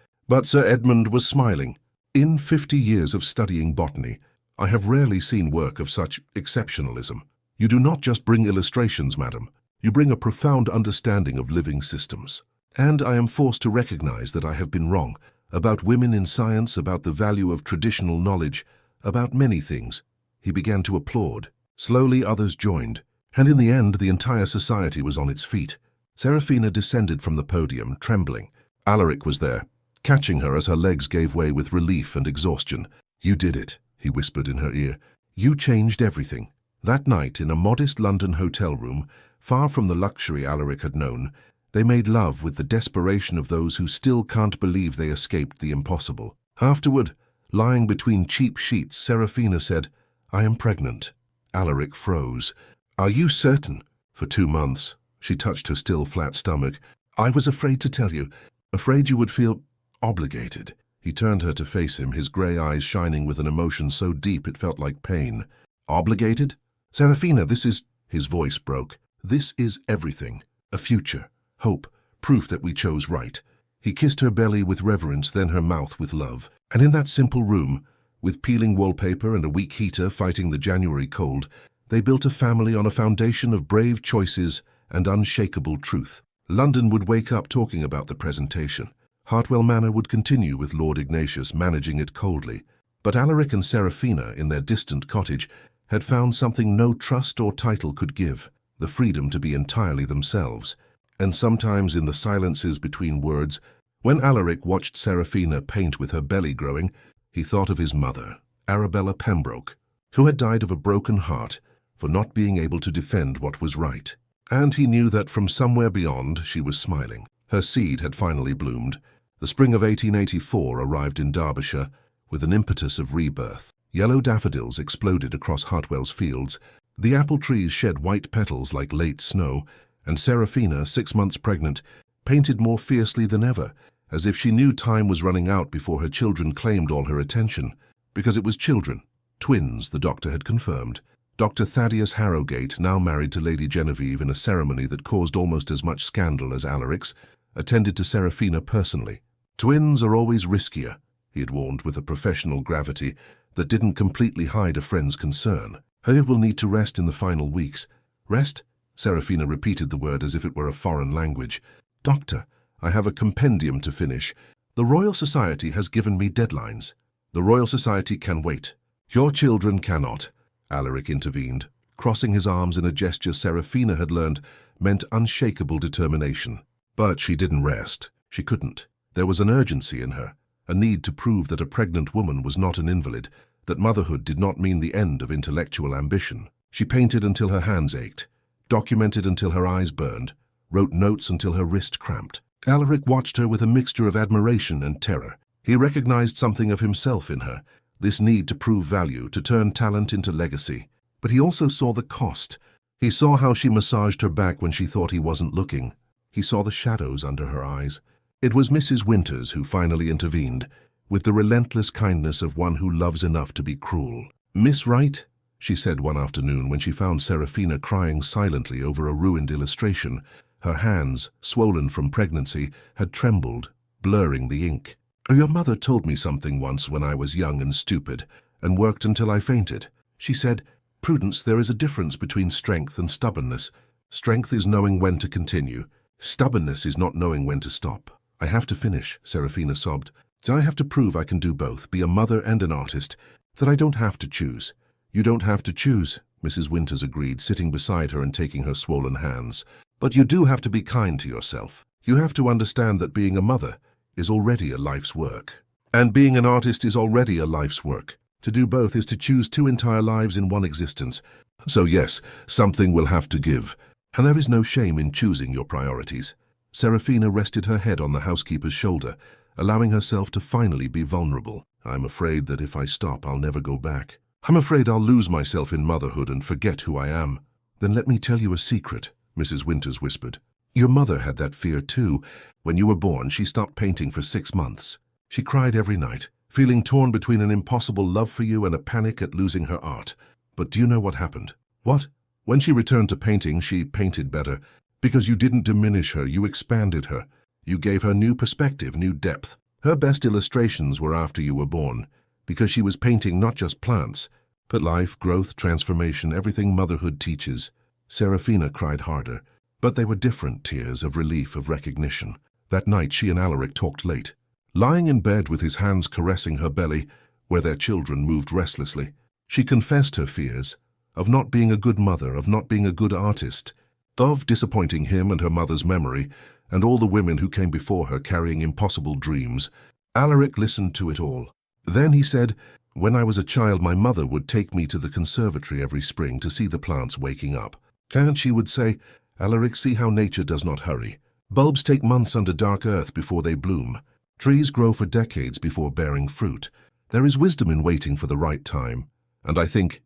[SPEAKER 1] But Sir Edmund was smiling. "In 50 years of studying botany, I have rarely seen work of such exceptionalism. You do not just bring illustrations, madam. You bring a profound understanding of living systems. And I am forced to recognize that I have been wrong about women in science, about the value of traditional knowledge, about many things." He began to applaud. Slowly others joined, and in the end the entire society was on its feet. Serafina descended from the podium, trembling. Alaric was there, catching her as her legs gave way with relief and exhaustion. "You did it," he whispered in her ear. "You changed everything." That night, in a modest London hotel room, far from the luxury Alaric had known, they made love with the desperation of those who still can't believe they escaped the impossible. Afterward, lying between cheap sheets, Serafina said, "I am pregnant." Alaric froze. "Are you certain?" "For 2 months." She touched her still flat stomach. "I was afraid to tell you, afraid you would feel obligated." He turned her to face him, his grey eyes shining with an emotion so deep it felt like pain. "Obligated? Serafina, this is—" His voice broke. "This is everything. A future, hope, proof that we chose right." He kissed her belly with reverence, then her mouth with love. And in that simple room, with peeling wallpaper and a weak heater fighting the January cold, they built a family on a foundation of brave choices and unshakable truth. London would wake up talking about the presentation. Hartwell Manor would continue with Lord Ignatius managing it coldly. But Alaric and Serafina, in their distant cottage, had found something no trust or title could give, the freedom to be entirely themselves. And sometimes in the silences between words, when Alaric watched Serafina paint with her belly growing, he thought of his mother, Arabella Pembroke, who had died of a broken heart for not being able to defend what was right. And he knew that from somewhere beyond she was smiling. Her seed had finally bloomed. The spring of 1884 arrived in Derbyshire with an impetus of rebirth. Yellow daffodils exploded across Hartwell's fields. The apple trees shed white petals like late snow, and Serafina, 6 months pregnant, painted more fiercely than ever, as if she knew time was running out before her children claimed all her attention. Because it was children. Twins, the doctor had confirmed. Dr. Thaddeus Harrogate, now married to Lady Genevieve in a ceremony that caused almost as much scandal as Alaric's, attended to Serafina personally. "Twins are always riskier," he had warned with a professional gravity that didn't completely hide a friend's concern. "Her will need to rest in the final weeks." "Rest?" Serafina repeated the word as if it were a foreign language. "Doctor, I have a compendium to finish. The Royal Society has given me deadlines." "The Royal Society can wait. Your children cannot," Alaric intervened, crossing his arms in a gesture Serafina had learned meant unshakable determination. But she didn't rest. She couldn't. There was an urgency in her, a need to prove that a pregnant woman was not an invalid, that motherhood did not mean the end of intellectual ambition. She painted until her hands ached, documented until her eyes burned, wrote notes until her wrist cramped. Alaric watched her with a mixture of admiration and terror. He recognized something of himself in her, this need to prove value, to turn talent into legacy. But he also saw the cost. He saw how she massaged her back when she thought he wasn't looking. He saw the shadows under her eyes. It was Mrs. Winters who finally intervened, with the relentless kindness of one who loves enough to be cruel. "Miss Wright," she said one afternoon when she found Serafina crying silently over a ruined illustration. Her hands, swollen from pregnancy, had trembled, blurring the ink. "Your mother told me something once when I was young and stupid, and worked until I fainted. She said, 'Prudence, there is a difference between strength and stubbornness. Strength is knowing when to continue. Stubbornness is not knowing when to stop.'" "I have to finish," Serafina sobbed. "I have to prove I can do both, be a mother and an artist, that I don't have to choose." "You don't have to choose," Mrs. Winters agreed, sitting beside her and taking her swollen hands. "But you do have to be kind to yourself. You have to understand that being a mother is already a life's work. And being an artist is already a life's work. To do both is to choose 2 entire lives in one existence. So yes, something will have to give. And there is no shame in choosing your priorities. Serafina rested her head on the housekeeper's shoulder, allowing herself to finally be vulnerable. I'm afraid that if I stop, I'll never go back. I'm afraid I'll lose myself in motherhood and forget who I am. Then let me tell you a secret, Mrs. Winters whispered. Your mother had that fear too. When you were born, she stopped painting for 6 months. She cried every night, feeling torn between an impossible love for you and a panic at losing her art. But do you know what happened? What? When she returned to painting, she painted better. Because you didn't diminish her, you expanded her. You gave her new perspective, new depth. Her best illustrations were after you were born, because she was painting not just plants, but life, growth, transformation, everything motherhood teaches. Serafina cried harder, but they were different tears of relief, of recognition. That night she and Alaric talked late. Lying in bed with his hands caressing her belly, where their children moved restlessly, she confessed her fears, of not being a good mother, of not being a good artist, of disappointing him and her mother's memory, and all the women who came before her carrying impossible dreams. Alaric listened to it all. Then he said, when I was a child, my mother would take me to the conservatory every spring to see the plants waking up. And she would say, Alaric, see how nature does not hurry. Bulbs take months under dark earth before they bloom. Trees grow for decades before bearing fruit. There is wisdom in waiting for the right time. And I think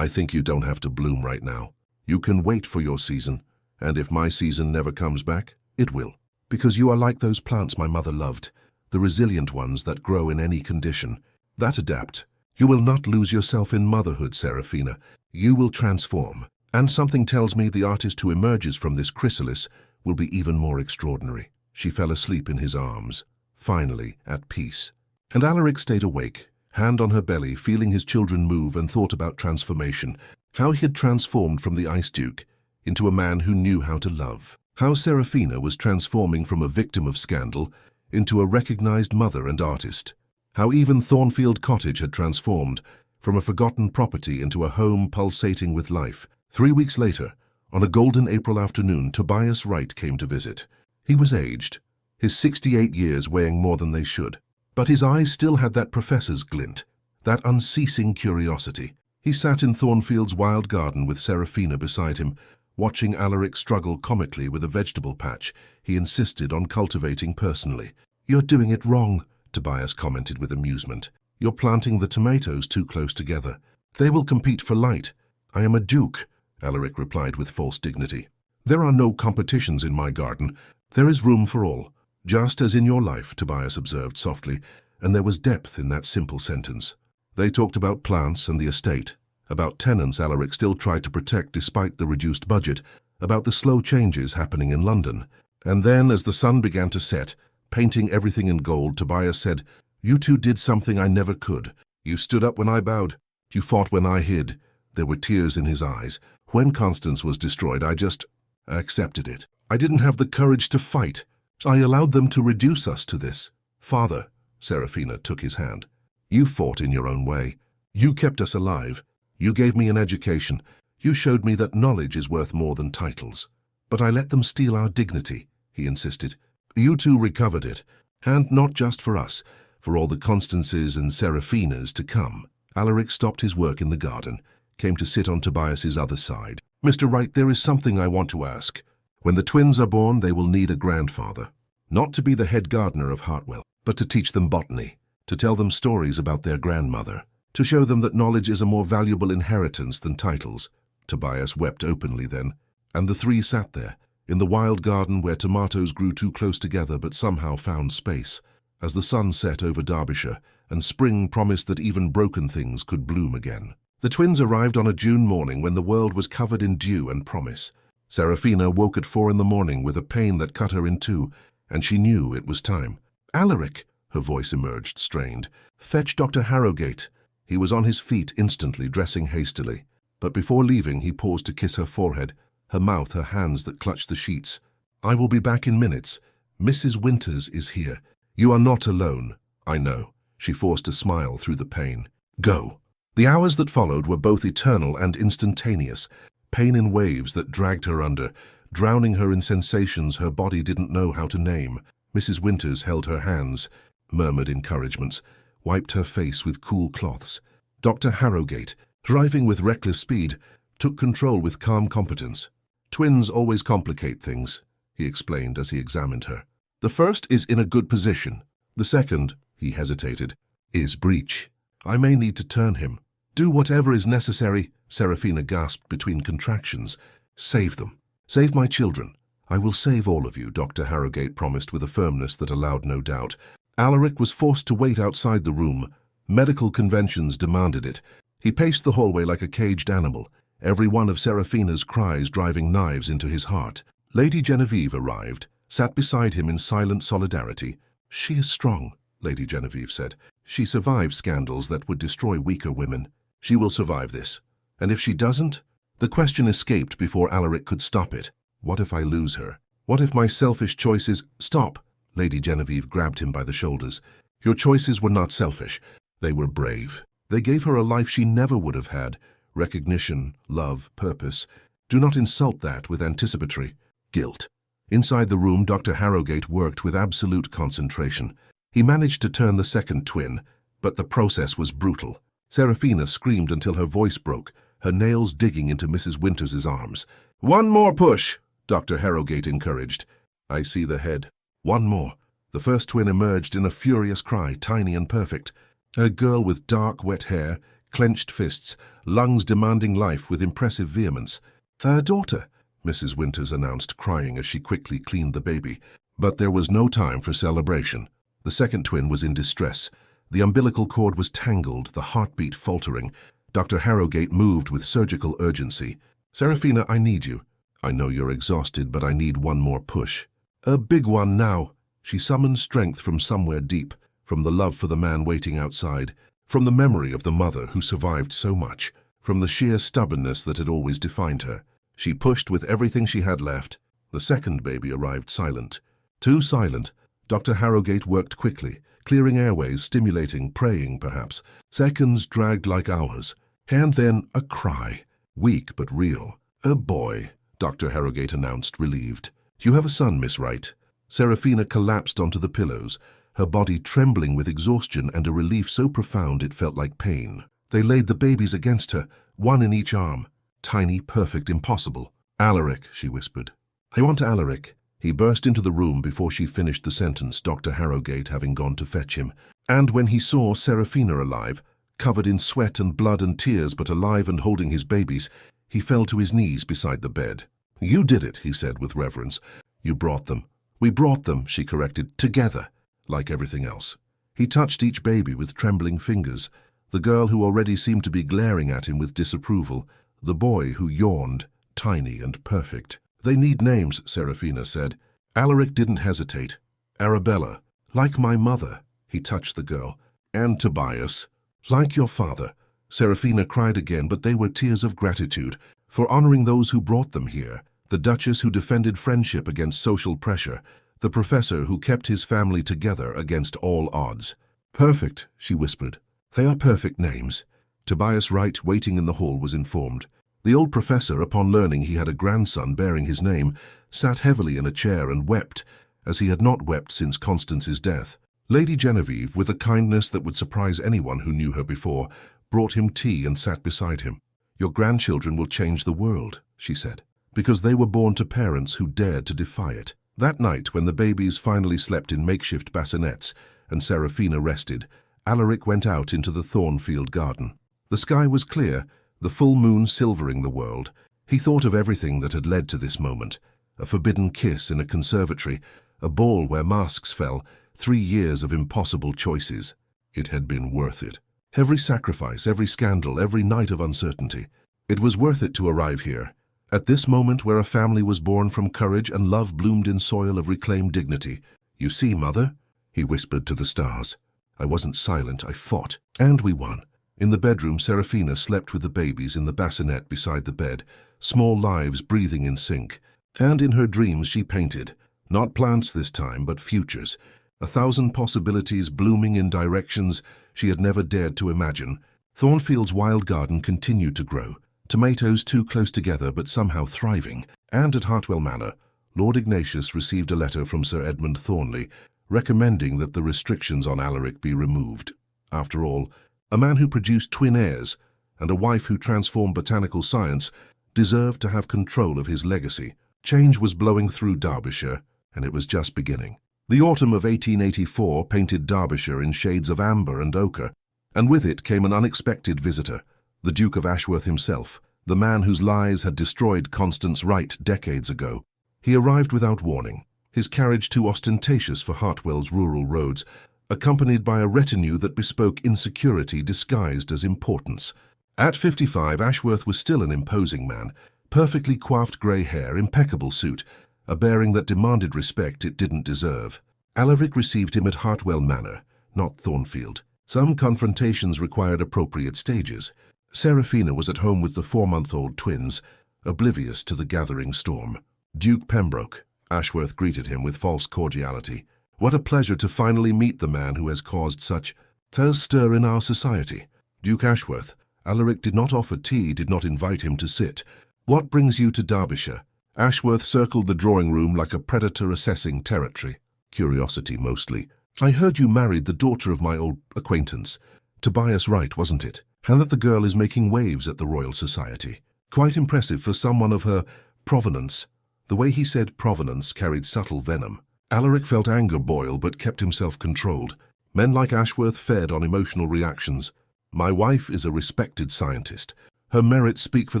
[SPEAKER 1] you don't have to bloom right now. You can wait for your season. And if my season never comes back, it will. Because you are like those plants my mother loved, the resilient ones that grow in any condition, that adapt. You will not lose yourself in motherhood, Serafina. You will transform. And something tells me the artist who emerges from this chrysalis will be even more extraordinary. She fell asleep in his arms, finally at peace. And Alaric stayed awake, hand on her belly, feeling his children move, and thought about transformation, how he had transformed from the Ice Duke into a man who knew how to love. How Serafina was transforming from a victim of scandal into a recognized mother and artist. How even Thornfield Cottage had transformed from a forgotten property into a home pulsating with life. 3 weeks later, on a golden April afternoon, Tobias Wright came to visit. He was aged, his 68 years weighing more than they should. But his eyes still had that professor's glint, that unceasing curiosity. He sat in Thornfield's wild garden with Serafina beside him, watching Alaric struggle comically with a vegetable patch he insisted on cultivating personally. You're doing it wrong, Tobias commented with amusement. You're planting the tomatoes too close together. They will compete for light. I am a duke, Alaric replied with false dignity. There are no competitions in my garden. There is room for all. Just as in your life, Tobias observed softly, and there was depth in that simple sentence. They talked about plants and the estate, about tenants Alaric still tried to protect despite the reduced budget, about the slow changes happening in London. And then, as the sun began to set, painting everything in gold, Tobias said, You two did something I never could. You stood up when I bowed. You fought when I hid. There were tears in his eyes. When Constance was destroyed, I just accepted it. I didn't have the courage to fight. I allowed them to reduce us to this. Father, Serafina took his hand. You fought in your own way. You kept us alive. You gave me an education. You showed me that knowledge is worth more than titles. But I let them steal our dignity, he insisted. You two recovered it, and not just for us, for all the Constances and Serafinas to come. Alaric stopped his work in the garden, came to sit on Tobias's other side. Mr. Wright, there is something I want to ask. When the twins are born, they will need a grandfather. Not to be the head gardener of Hartwell, but to teach them botany, to tell them stories about their grandmother, to show them that knowledge is a more valuable inheritance than titles. Tobias wept openly then, and the three sat there, in the wild garden where tomatoes grew too close together but somehow found space, as the sun set over Derbyshire, and spring promised that even broken things could bloom again. The twins arrived on a June morning when the world was covered in dew and promise. Serafina woke at 4 in the morning with a pain that cut her in two, and she knew it was time. Alaric, her voice emerged strained, fetch Dr. Harrogate. He was on his feet instantly, dressing hastily. But before leaving, he paused to kiss her forehead, her mouth, her hands that clutched the sheets. I will be back in minutes. Mrs. Winters is here. You are not alone. I know. She forced a smile through the pain. Go. The hours that followed were both eternal and instantaneous, pain in waves that dragged her under, drowning her in sensations her body didn't know how to name. Mrs. Winters held her hands, murmured encouragements, wiped her face with cool cloths. Dr. Harrogate, driving with reckless speed, took control with calm competence. Twins always complicate things, he explained as he examined her. The first is in a good position. The second, he hesitated, is breech. I may need to turn him. Do whatever is necessary, Serafina gasped between contractions. Save them. Save my children. I will save all of you, Dr. Harrogate promised with a firmness that allowed no doubt. Alaric was forced to wait outside the room. Medical conventions demanded it. He paced the hallway like a caged animal, every one of Serafina's cries driving knives into his heart. Lady Genevieve arrived, sat beside him in silent solidarity. She is strong, Lady Genevieve said. She survived scandals that would destroy weaker women. She will survive this. And if she doesn't? The question escaped before Alaric could stop it. What if I lose her? What if my selfish choices— Stop! Lady Genevieve grabbed him by the shoulders. Your choices were not selfish. They were brave. They gave her a life she never would have had. Recognition, love, purpose. Do not insult that with anticipatory guilt. Inside the room, Dr. Harrogate worked with absolute concentration. He managed to turn the second twin, but the process was brutal. Serafina screamed until her voice broke, her nails digging into Mrs. Winters's arms. One more push, Dr. Harrogate encouraged. I see the head. One more. The first twin emerged in a furious cry, tiny and perfect. A girl with dark, wet hair, clenched fists, lungs demanding life with impressive vehemence. Their daughter, Mrs. Winters announced, crying as she quickly cleaned the baby. But there was no time for celebration. The second twin was in distress. The umbilical cord was tangled, the heartbeat faltering. Dr. Harrogate moved with surgical urgency. Serafina, I need you. I know you're exhausted, but I need one more push. A big one now. She summoned strength from somewhere deep, from the love for the man waiting outside, from the memory of the mother who survived so much, from the sheer stubbornness that had always defined her. She pushed with everything she had left. The second baby arrived silent. Too silent. Dr. Harrogate worked quickly, clearing airways, stimulating, praying perhaps. Seconds dragged like hours. And then a cry, weak but real. A boy, Dr. Harrogate announced, relieved. You have a son, Miss Wright. Serafina collapsed onto the pillows, her body trembling with exhaustion and a relief so profound it felt like pain. They laid the babies against her, one in each arm. Tiny, perfect, impossible. Alaric, she whispered. I want Alaric. He burst into the room before she finished the sentence, Dr. Harrogate having gone to fetch him. And when he saw Serafina alive, covered in sweat and blood and tears but alive and holding his babies, he fell to his knees beside the bed. You did it, he said with reverence. You brought them. We brought them, she corrected, together, like everything else. He touched each baby with trembling fingers, the girl who already seemed to be glaring at him with disapproval, the boy who yawned, tiny and perfect. They need names, Serafina said. Alaric didn't hesitate. Arabella, like my mother, he touched the girl. And Tobias, like your father. Serafina cried again, but they were tears of gratitude for honoring those who brought them here, the Duchess who defended friendship against social pressure, the professor who kept his family together against all odds. Perfect, she whispered. They are perfect names. Tobias Wright, waiting in the hall, was informed. The old professor, upon learning he had a grandson bearing his name, sat heavily in a chair and wept, as he had not wept since Constance's death. Lady Genevieve, with a kindness that would surprise anyone who knew her before, brought him tea and sat beside him. Your grandchildren will change the world, she said, because they were born to parents who dared to defy it. That night, when the babies finally slept in makeshift bassinets and Serafina rested, Alaric went out into the Thornfield garden. The sky was clear, the full moon silvering the world. He thought of everything that had led to this moment. A forbidden kiss in a conservatory, a ball where masks fell, 3 years of impossible choices. It had been worth it. Every sacrifice, every scandal, every night of uncertainty. It was worth it to arrive here, at this moment where a family was born from courage and love bloomed in soil of reclaimed dignity. You see, Mother, he whispered to the stars. I wasn't silent, I fought, and we won. In the bedroom, Serafina slept with the babies in the bassinet beside the bed, small lives breathing in sync. And in her dreams she painted, not plants this time, but futures, 1,000 possibilities blooming in directions she had never dared to imagine. Thornfield's wild garden continued to grow, tomatoes too close together but somehow thriving. And at Hartwell Manor, Lord Ignatius received a letter from Sir Edmund Thornley, recommending that the restrictions on Alaric be removed. After all, a man who produced twin heirs, and a wife who transformed botanical science, deserved to have control of his legacy. Change was blowing through Derbyshire, and it was just beginning. The autumn of 1884 painted Derbyshire in shades of amber and ochre, and with it came an unexpected visitor, the Duke of Ashworth himself, the man whose lies had destroyed Constance Wright decades ago. He arrived without warning, his carriage too ostentatious for Hartwell's rural roads, accompanied by a retinue that bespoke insecurity disguised as importance. At 55, Ashworth was still an imposing man, perfectly coiffed grey hair, impeccable suit, a bearing that demanded respect it didn't deserve. Alaric received him at Hartwell Manor, not Thornfield. Some confrontations required appropriate stages. Seraphina was at home with the 4-month-old twins, oblivious to the gathering storm. Duke Pembroke, Ashworth greeted him with false cordiality. What a pleasure to finally meet the man who has caused such stir in our society. Duke Ashworth, Alaric did not offer tea, did not invite him to sit. What brings you to Derbyshire? Ashworth circled the drawing room like a predator assessing territory. Curiosity mostly. I heard you married the daughter of my old acquaintance. Tobias Wright, wasn't it? And that the girl is making waves at the Royal Society. Quite impressive for someone of her provenance. The way he said provenance carried subtle venom. Alaric felt anger boil but kept himself controlled. Men like Ashworth fed on emotional reactions. My wife is a respected scientist. Her merits speak for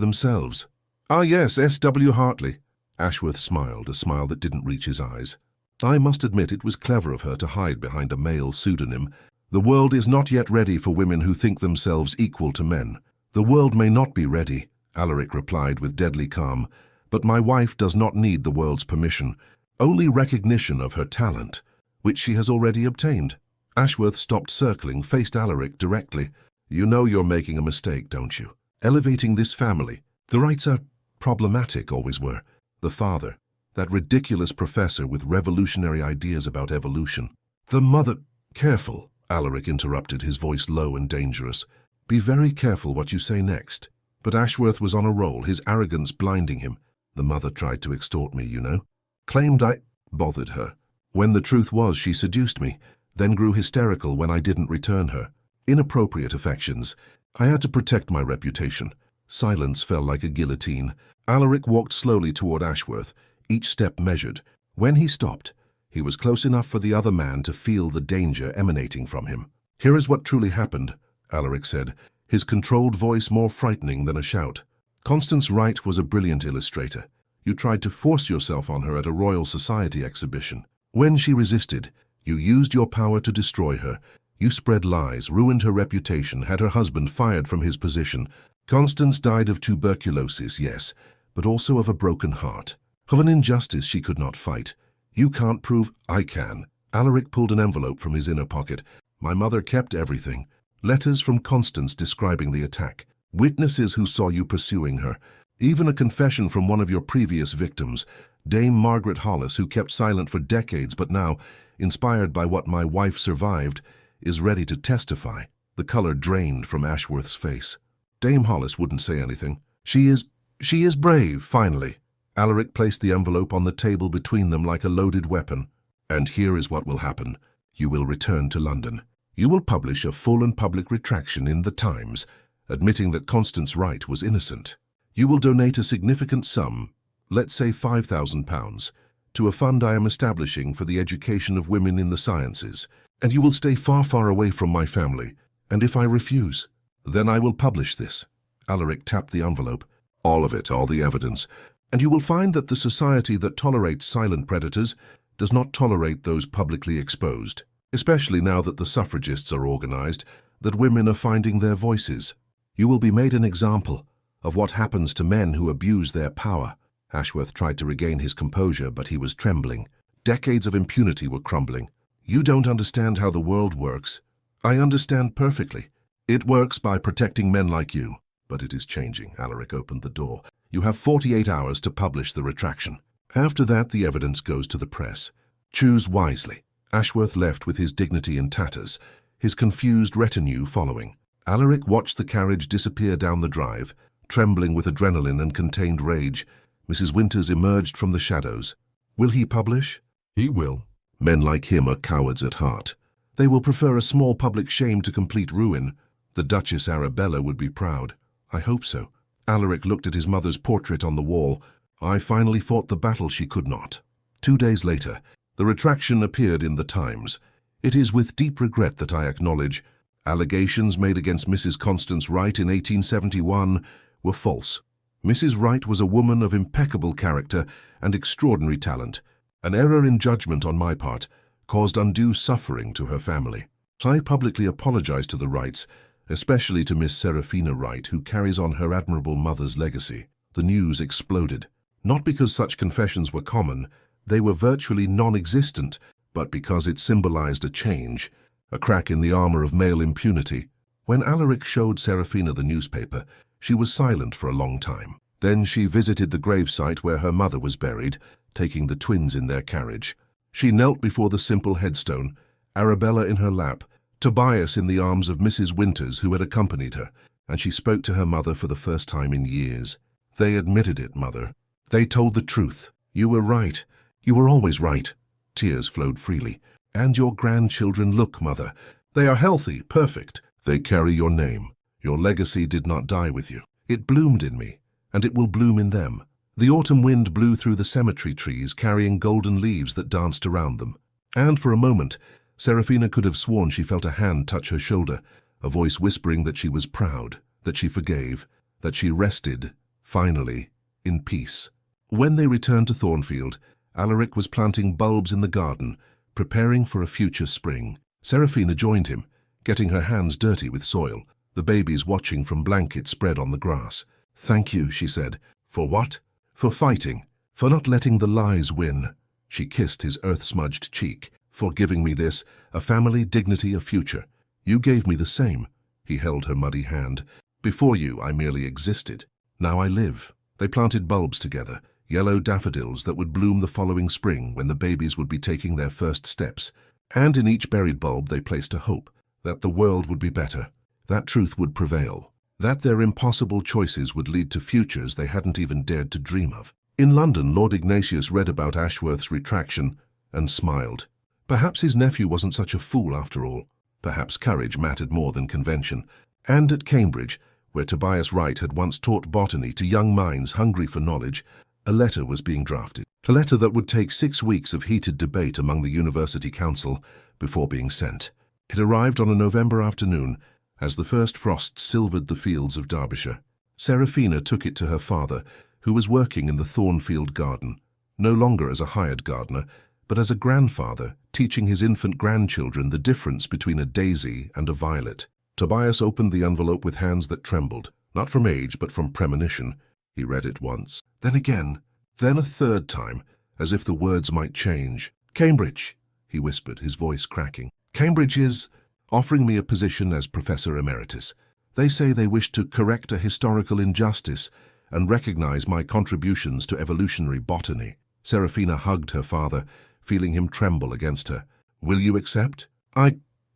[SPEAKER 1] themselves. Ah yes, S.W. Hartley. Ashworth smiled, a smile that didn't reach his eyes. I must admit it was clever of her to hide behind a male pseudonym. The world is not yet ready for women who think themselves equal to men. The world may not be ready, Alaric replied with deadly calm, but my wife does not need the world's permission, only recognition of her talent, which she has already obtained. Ashworth stopped circling, faced Alaric directly. You know you're making a mistake, don't you? Elevating this family. The Wrights are problematic, always were. The father, that ridiculous professor with revolutionary ideas about evolution. The mother... Careful, Alaric interrupted, his voice low and dangerous. Be very careful what you say next. But Ashworth was on a roll, his arrogance blinding him. The mother tried to extort me, you know. Claimed I bothered her. When the truth was she seduced me, then grew hysterical when I didn't return her. Inappropriate affections. I had to protect my reputation. Silence fell like a guillotine. Alaric walked slowly toward Ashworth, each step measured. When he stopped, he was close enough for the other man to feel the danger emanating from him. Here is what truly happened, Alaric said, his controlled voice more frightening than a shout. Constance Wright was a brilliant illustrator. You tried to force yourself on her at a Royal Society exhibition. When she resisted, you used your power to destroy her. You spread lies, ruined her reputation, had her husband fired from his position. Constance died of tuberculosis, yes, but also of a broken heart, of an injustice she could not fight. You can't prove I can. Alaric pulled an envelope from his inner pocket. My mother kept everything. Letters from Constance describing the attack. Witnesses who saw you pursuing her. Even a confession from one of your previous victims, Dame Margaret Hollis, who kept silent for decades but now, inspired by what my wife survived, is ready to testify. The color drained from Ashworth's face. Dame Hollis wouldn't say anything. She is brave, finally. Alaric placed the envelope on the table between them like a loaded weapon. And here is what will happen. You will return to London. You will publish a full and public retraction in the Times, admitting that Constance Wright was innocent. You will donate a significant sum, let's say £5,000, to a fund I am establishing for the education of women in the sciences. And you will stay far, far away from my family. And if I refuse, then I will publish this. Alaric tapped the envelope. All of it, all the evidence. And you will find that the society that tolerates silent predators does not tolerate those publicly exposed, especially now that the suffragists are organized, that women are finding their voices. You will be made an example of what happens to men who abuse their power. Ashworth tried to regain his composure, but he was trembling. Decades of impunity were crumbling. You don't understand how the world works. I understand perfectly. It works by protecting men like you. But it is changing. Alaric opened the door. You have 48 hours to publish the retraction. After that, the evidence goes to the press. Choose wisely. Ashworth left with his dignity in tatters, his confused retinue following. Alaric watched the carriage disappear down the drive, trembling with adrenaline and contained rage. Mrs. Winters emerged from the shadows. Will he publish?
[SPEAKER 2] He will.
[SPEAKER 1] Men like him are cowards at heart. They will prefer a small public shame to complete ruin. The Duchess Arabella would be proud. I hope so. Alaric looked at his mother's portrait on the wall. I finally fought the battle she could not. 2 days later, the retraction appeared in the Times. It is with deep regret that I acknowledge allegations made against Mrs. Constance Wright in 1871 were false. Mrs. Wright was a woman of impeccable character and extraordinary talent. An error in judgment on my part caused undue suffering to her family. I publicly apologize to the Wrights, especially to Miss Serafina Wright, who carries on her admirable mother's legacy. The news exploded. Not because such confessions were common, they were virtually non-existent, but because it symbolized a change, a crack in the armor of male impunity. When Alaric showed Serafina the newspaper, she was silent for a long time. Then she visited the gravesite where her mother was buried, taking the twins in their carriage. She knelt before the simple headstone, Arabella in her lap, Tobias in the arms of Mrs. Winters, who had accompanied her, and she spoke to her mother for the first time in years. They admitted it, Mother. They told the truth. You were right. You were always right. Tears flowed freely. And your grandchildren, look, Mother. They are healthy, perfect. They carry your name. Your legacy did not die with you. It bloomed in me, and it will bloom in them. The autumn wind blew through the cemetery trees, carrying golden leaves that danced around them. And for a moment, Serafina could have sworn she felt a hand touch her shoulder, a voice whispering that she was proud, that she forgave, that she rested, finally, in peace. When they returned to Thornfield, Alaric was planting bulbs in the garden, preparing for a future spring. Serafina joined him, getting her hands dirty with soil, the babies watching from blankets spread on the grass. "Thank you," she said. "For what?" "For fighting, for not letting the lies win." She kissed his earth-smudged cheek. "For giving me this, a family, dignity, a future. You gave me the same." He held her muddy hand. "Before you, I merely existed. Now I live." They planted bulbs together, yellow daffodils that would bloom the following spring when the babies would be taking their first steps. And in each buried bulb they placed a hope that the world would be better, that truth would prevail, that their impossible choices would lead to futures they hadn't even dared to dream of. In London, Lord Ignatius read about Ashworth's retraction and smiled. Perhaps his nephew wasn't such a fool after all. Perhaps courage mattered more than convention. And at Cambridge, where Tobias Wright had once taught botany to young minds hungry for knowledge, a letter was being drafted. A letter that would take 6 weeks of heated debate among the University Council before being sent. It arrived on a November afternoon, as the first frosts silvered the fields of Derbyshire. Serafina took it to her father, who was working in the Thornfield garden, no longer as a hired gardener, but as a grandfather, teaching his infant grandchildren the difference between a daisy and a violet. Tobias opened the envelope with hands that trembled, not from age but from premonition. He read it once, then again, then a third time, as if the words might change. "Cambridge," he whispered, his voice cracking. "Cambridge is offering me a position as Professor Emeritus. They say they wish to correct a historical injustice and recognize my contributions to evolutionary botany." Serafina hugged her father, feeling him tremble against her. "Will you accept?"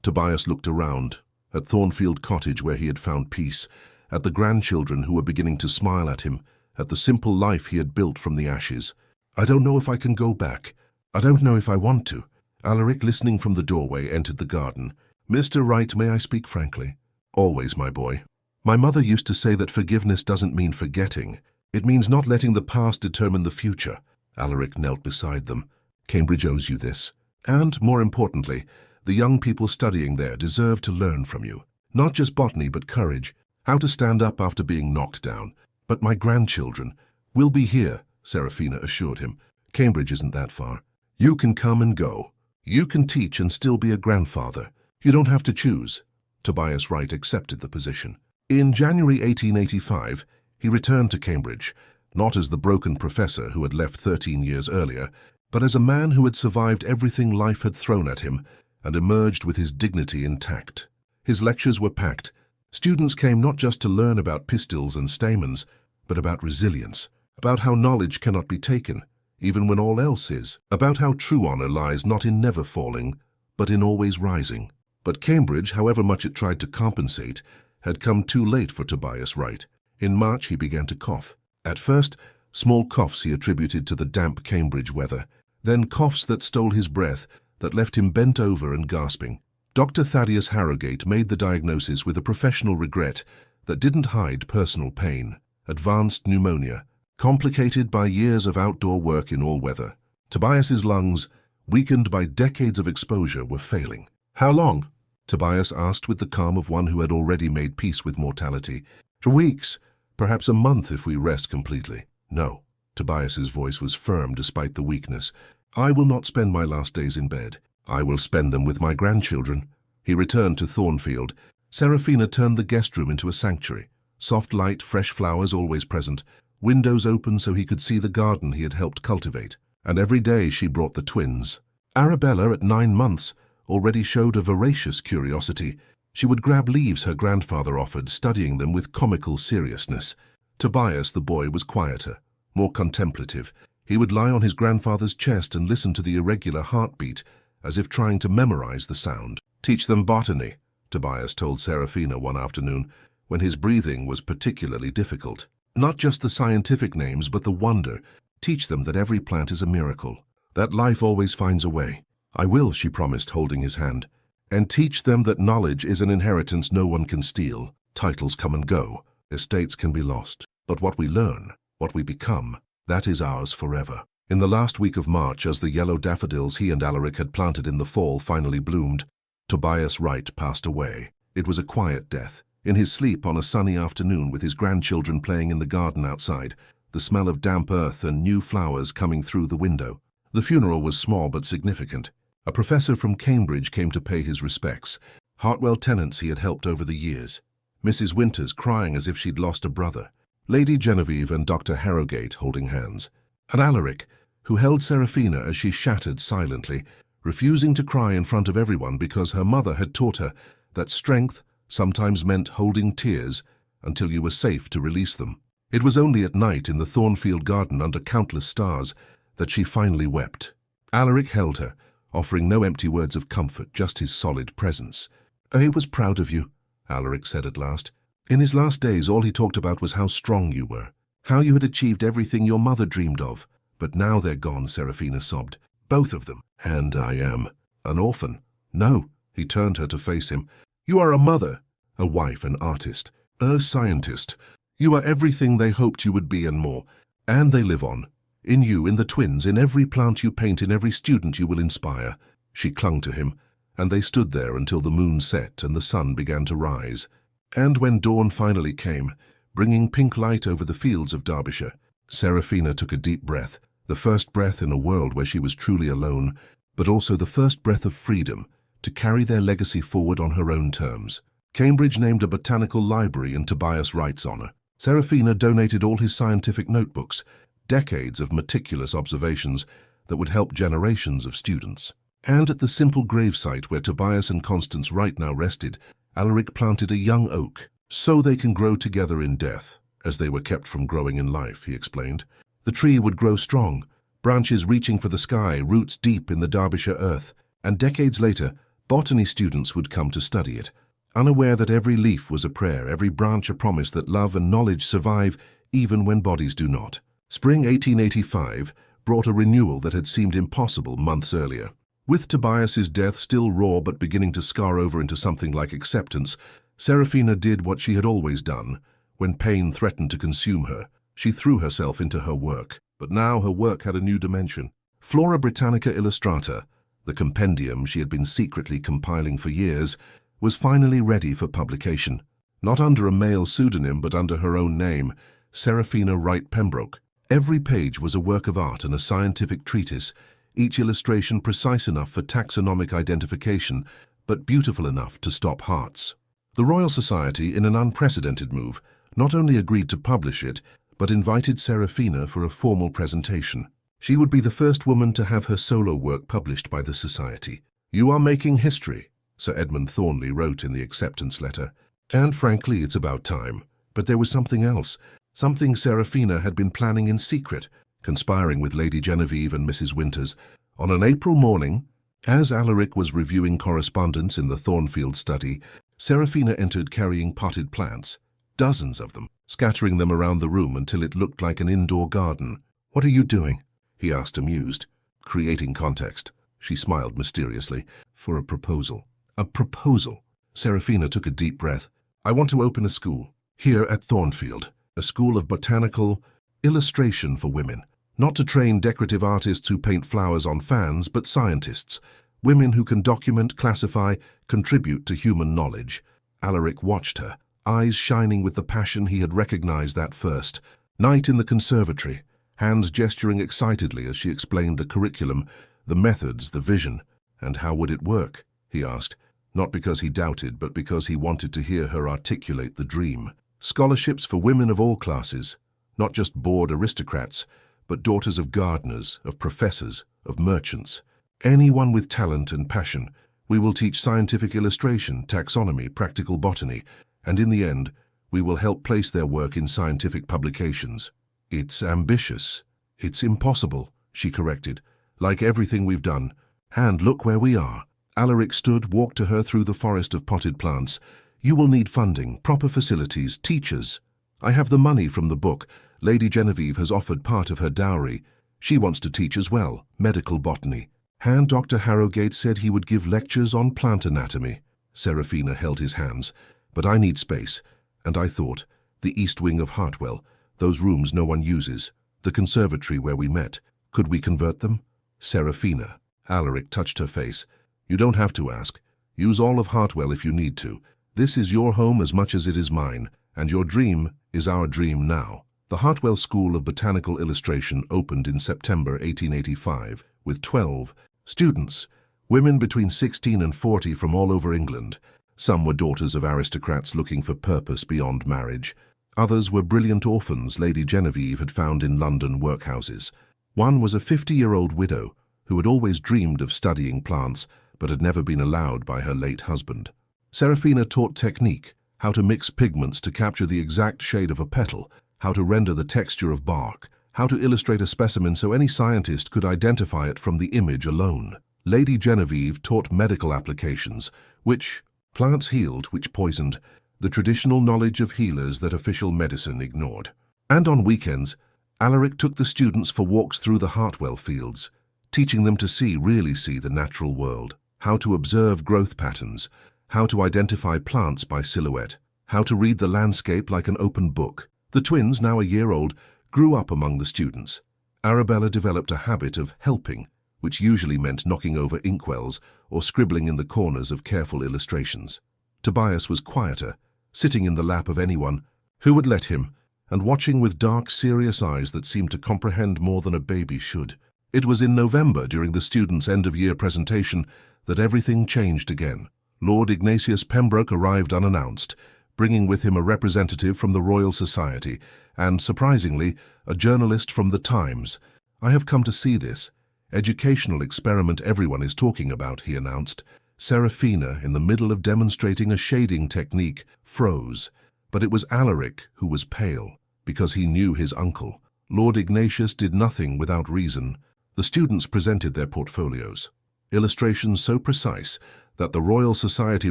[SPEAKER 1] Tobias looked around, at Thornfield Cottage where he had found peace, at the grandchildren who were beginning to smile at him, at the simple life he had built from the ashes. "I don't know if I can go back. I don't know if I want to." Alaric, listening from the doorway, entered the garden. "Mr. Wright, may I speak frankly?" "Always, my boy. My mother used to say that forgiveness doesn't mean forgetting. It means not letting the past determine the future." Alaric knelt beside them. "Cambridge owes you this. And, more importantly, the young people studying there deserve to learn from you. Not just botany, but courage, how to stand up after being knocked down. But my grandchildren will be here," Serafina assured him. "Cambridge isn't that far. You can come and go. You can teach and still be a grandfather. You don't have to choose." Tobias Wright accepted the position. In January 1885, he returned to Cambridge, not as the broken professor who had left 13 years earlier, but as a man who had survived everything life had thrown at him and emerged with his dignity intact. His lectures were packed. Students came not just to learn about pistils and stamens, but about resilience, about how knowledge cannot be taken, even when all else is, about how true honor lies not in never falling, but in always rising. But Cambridge, however much it tried to compensate, had come too late for Tobias Wright. In March he began to cough. At first, small coughs he attributed to the damp Cambridge weather, then coughs that stole his breath, that left him bent over and gasping. Dr. Thaddeus Harrogate made the diagnosis with a professional regret that didn't hide personal pain, advanced pneumonia, complicated by years of outdoor work in all weather. Tobias's lungs, weakened by decades of exposure, were failing. "How long?" Tobias asked with the calm of one who had already made peace with mortality. "For weeks, perhaps a month if we rest completely." "No." Tobias's voice was firm despite the weakness. "I will not spend my last days in bed. I will spend them with my grandchildren." He returned to Thornfield. Serafina turned the guest room into a sanctuary. Soft light, fresh flowers always present, windows open so he could see the garden he had helped cultivate. And every day she brought the twins. Arabella, at 9 months, already showed a voracious curiosity. She would grab leaves her grandfather offered, studying them with comical seriousness. Tobias, the boy, was quieter, more contemplative. He would lie on his grandfather's chest and listen to the irregular heartbeat, as if trying to memorize the sound. "Teach them botany," Tobias told Serafina one afternoon, when his breathing was particularly difficult. "Not just the scientific names, but the wonder. Teach them that every plant is a miracle, that life always finds a way." "I will," she promised, holding his hand. "And teach them that knowledge is an inheritance no one can steal. Titles come and go, estates can be lost, but what we learn, what we become, that is ours forever." In the last week of March, as the yellow daffodils he and Alaric had planted in the fall finally bloomed, Tobias Wright passed away. It was a quiet death. In his sleep on a sunny afternoon with his grandchildren playing in the garden outside, the smell of damp earth and new flowers coming through the window. The funeral was small but significant. A professor from Cambridge came to pay his respects. Hartwell tenants he had helped over the years. Mrs. Winters crying as if she'd lost a brother. Lady Genevieve and Dr. Harrogate holding hands. And Alaric, who held Serafina as she shattered silently, refusing to cry in front of everyone because her mother had taught her that strength sometimes meant holding tears until you were safe to release them. It was only at night in the Thornfield garden under countless stars that she finally wept. Alaric held her, offering no empty words of comfort, just his solid presence. "I was proud of you," Alaric said at last. "In his last days, all he talked about was how strong you were, how you had achieved everything your mother dreamed of. But now they're gone," Serafina sobbed. "Both of them. And I am an orphan." "No." He turned her to face him. "You are a mother, a wife, an artist, a scientist. You are everything they hoped you would be and more. And they live on. In you, in the twins, in every plant you paint, in every student you will inspire." She clung to him, and they stood there until the moon set and the sun began to rise. And when dawn finally came, bringing pink light over the fields of Derbyshire, Serafina took a deep breath, the first breath in a world where she was truly alone, but also the first breath of freedom to carry their legacy forward on her own terms. Cambridge named a botanical library in Tobias Wright's honor. Serafina donated all his scientific notebooks, decades of meticulous observations that would help generations of students. And at the simple gravesite where Tobias and Constance Wright now rested, Alaric planted a young oak, "so they can grow together in death, as they were kept from growing in life," he explained. The tree would grow strong, branches reaching for the sky, roots deep in the Derbyshire earth, and decades later, botany students would come to study it, unaware that every leaf was a prayer, every branch a promise that love and knowledge survive even when bodies do not. Spring 1885 brought a renewal that had seemed impossible months earlier. With Tobias's death still raw but beginning to scar over into something like acceptance, Serafina did what she had always done. When pain threatened to consume her, she threw herself into her work. But now her work had a new dimension. Flora Britannica Illustrata, the compendium she had been secretly compiling for years, was finally ready for publication. Not under a male pseudonym, but under her own name, Serafina Wright Pembroke. Every page was a work of art and a scientific treatise, each illustration precise enough for taxonomic identification, but beautiful enough to stop hearts. The Royal Society, in an unprecedented move, not only agreed to publish it, but invited Serafina for a formal presentation. She would be the first woman to have her solo work published by the Society. "You are making history," Sir Edmund Thornley wrote in the acceptance letter. And frankly, it's about time. But there was something else, something Serafina had been planning in secret, conspiring with Lady Genevieve and Mrs. Winters. On an April morning, as Alaric was reviewing correspondence in the Thornfield study, Serafina entered carrying potted plants, dozens of them, scattering them around the room until it looked like an indoor garden. "What are you doing?" he asked, amused. "Creating context," she smiled mysteriously, "for a proposal." "A proposal?" Serafina took a deep breath. "I want to open a school. Here at Thornfield, a school of botanical illustration for women. Not to train decorative artists who paint flowers on fans, but scientists, women who can document, classify, contribute to human knowledge. Alaric watched her, eyes shining with the passion he had recognized that first night in the conservatory, hands gesturing excitedly as she explained the curriculum, the methods, the vision. And how would it work? He asked, not because he doubted, but because he wanted to hear her articulate the dream. Scholarships for women of all classes, not just bored aristocrats, but daughters of gardeners, of professors, of merchants. Anyone with talent and passion. We will teach scientific illustration, taxonomy, practical botany, and in the end, we will help place their work in scientific publications. It's ambitious. It's impossible, she corrected. Like everything we've done. And look where we are. Alaric stood, walked to her through the forest of potted plants. You will need funding, proper facilities, teachers. I have the money from the book. Lady Genevieve has offered part of her dowry. She wants to teach as well, medical botany. And Dr. Harrogate said he would give lectures on plant anatomy. Serafina held his hands. But I need space. And I thought, the east wing of Hartwell, those rooms no one uses, the conservatory where we met, could we convert them? Serafina. Alaric touched her face. You don't have to ask. Use all of Hartwell if you need to. This is your home as much as it is mine, and your dream is our dream now. The Hartwell School of Botanical Illustration opened in September 1885 with 12 students, women between 16 and 40 from all over England. Some were daughters of aristocrats looking for purpose beyond marriage. Others were brilliant orphans Lady Genevieve had found in London workhouses. One was a 50-year-old widow who had always dreamed of studying plants but had never been allowed by her late husband. Serafina taught technique, how to mix pigments to capture the exact shade of a petal, how to render the texture of bark, how to illustrate a specimen so any scientist could identify it from the image alone. Lady Genevieve taught medical applications, which plants healed, which poisoned, the traditional knowledge of healers that official medicine ignored. And on weekends, Alaric took the students for walks through the Hartwell fields, teaching them to really see the natural world, how to observe growth patterns, how to identify plants by silhouette, how to read the landscape like an open book. The twins, now a year old, grew up among the students. Arabella developed a habit of helping, which usually meant knocking over inkwells or scribbling in the corners of careful illustrations. Tobias was quieter, sitting in the lap of anyone who would let him, and watching with dark, serious eyes that seemed to comprehend more than a baby should. It was in November, during the students' end-of-year presentation, that everything changed again. Lord Ignatius Pembroke arrived unannounced, bringing with him a representative from the Royal Society and, surprisingly, a journalist from the Times. I have come to see this educational experiment everyone is talking about, he announced. Serafina, in the middle of demonstrating a shading technique, froze. But it was Alaric who was pale, because he knew his uncle. Lord Ignatius did nothing without reason. The students presented their portfolios, illustrations so precise that the Royal Society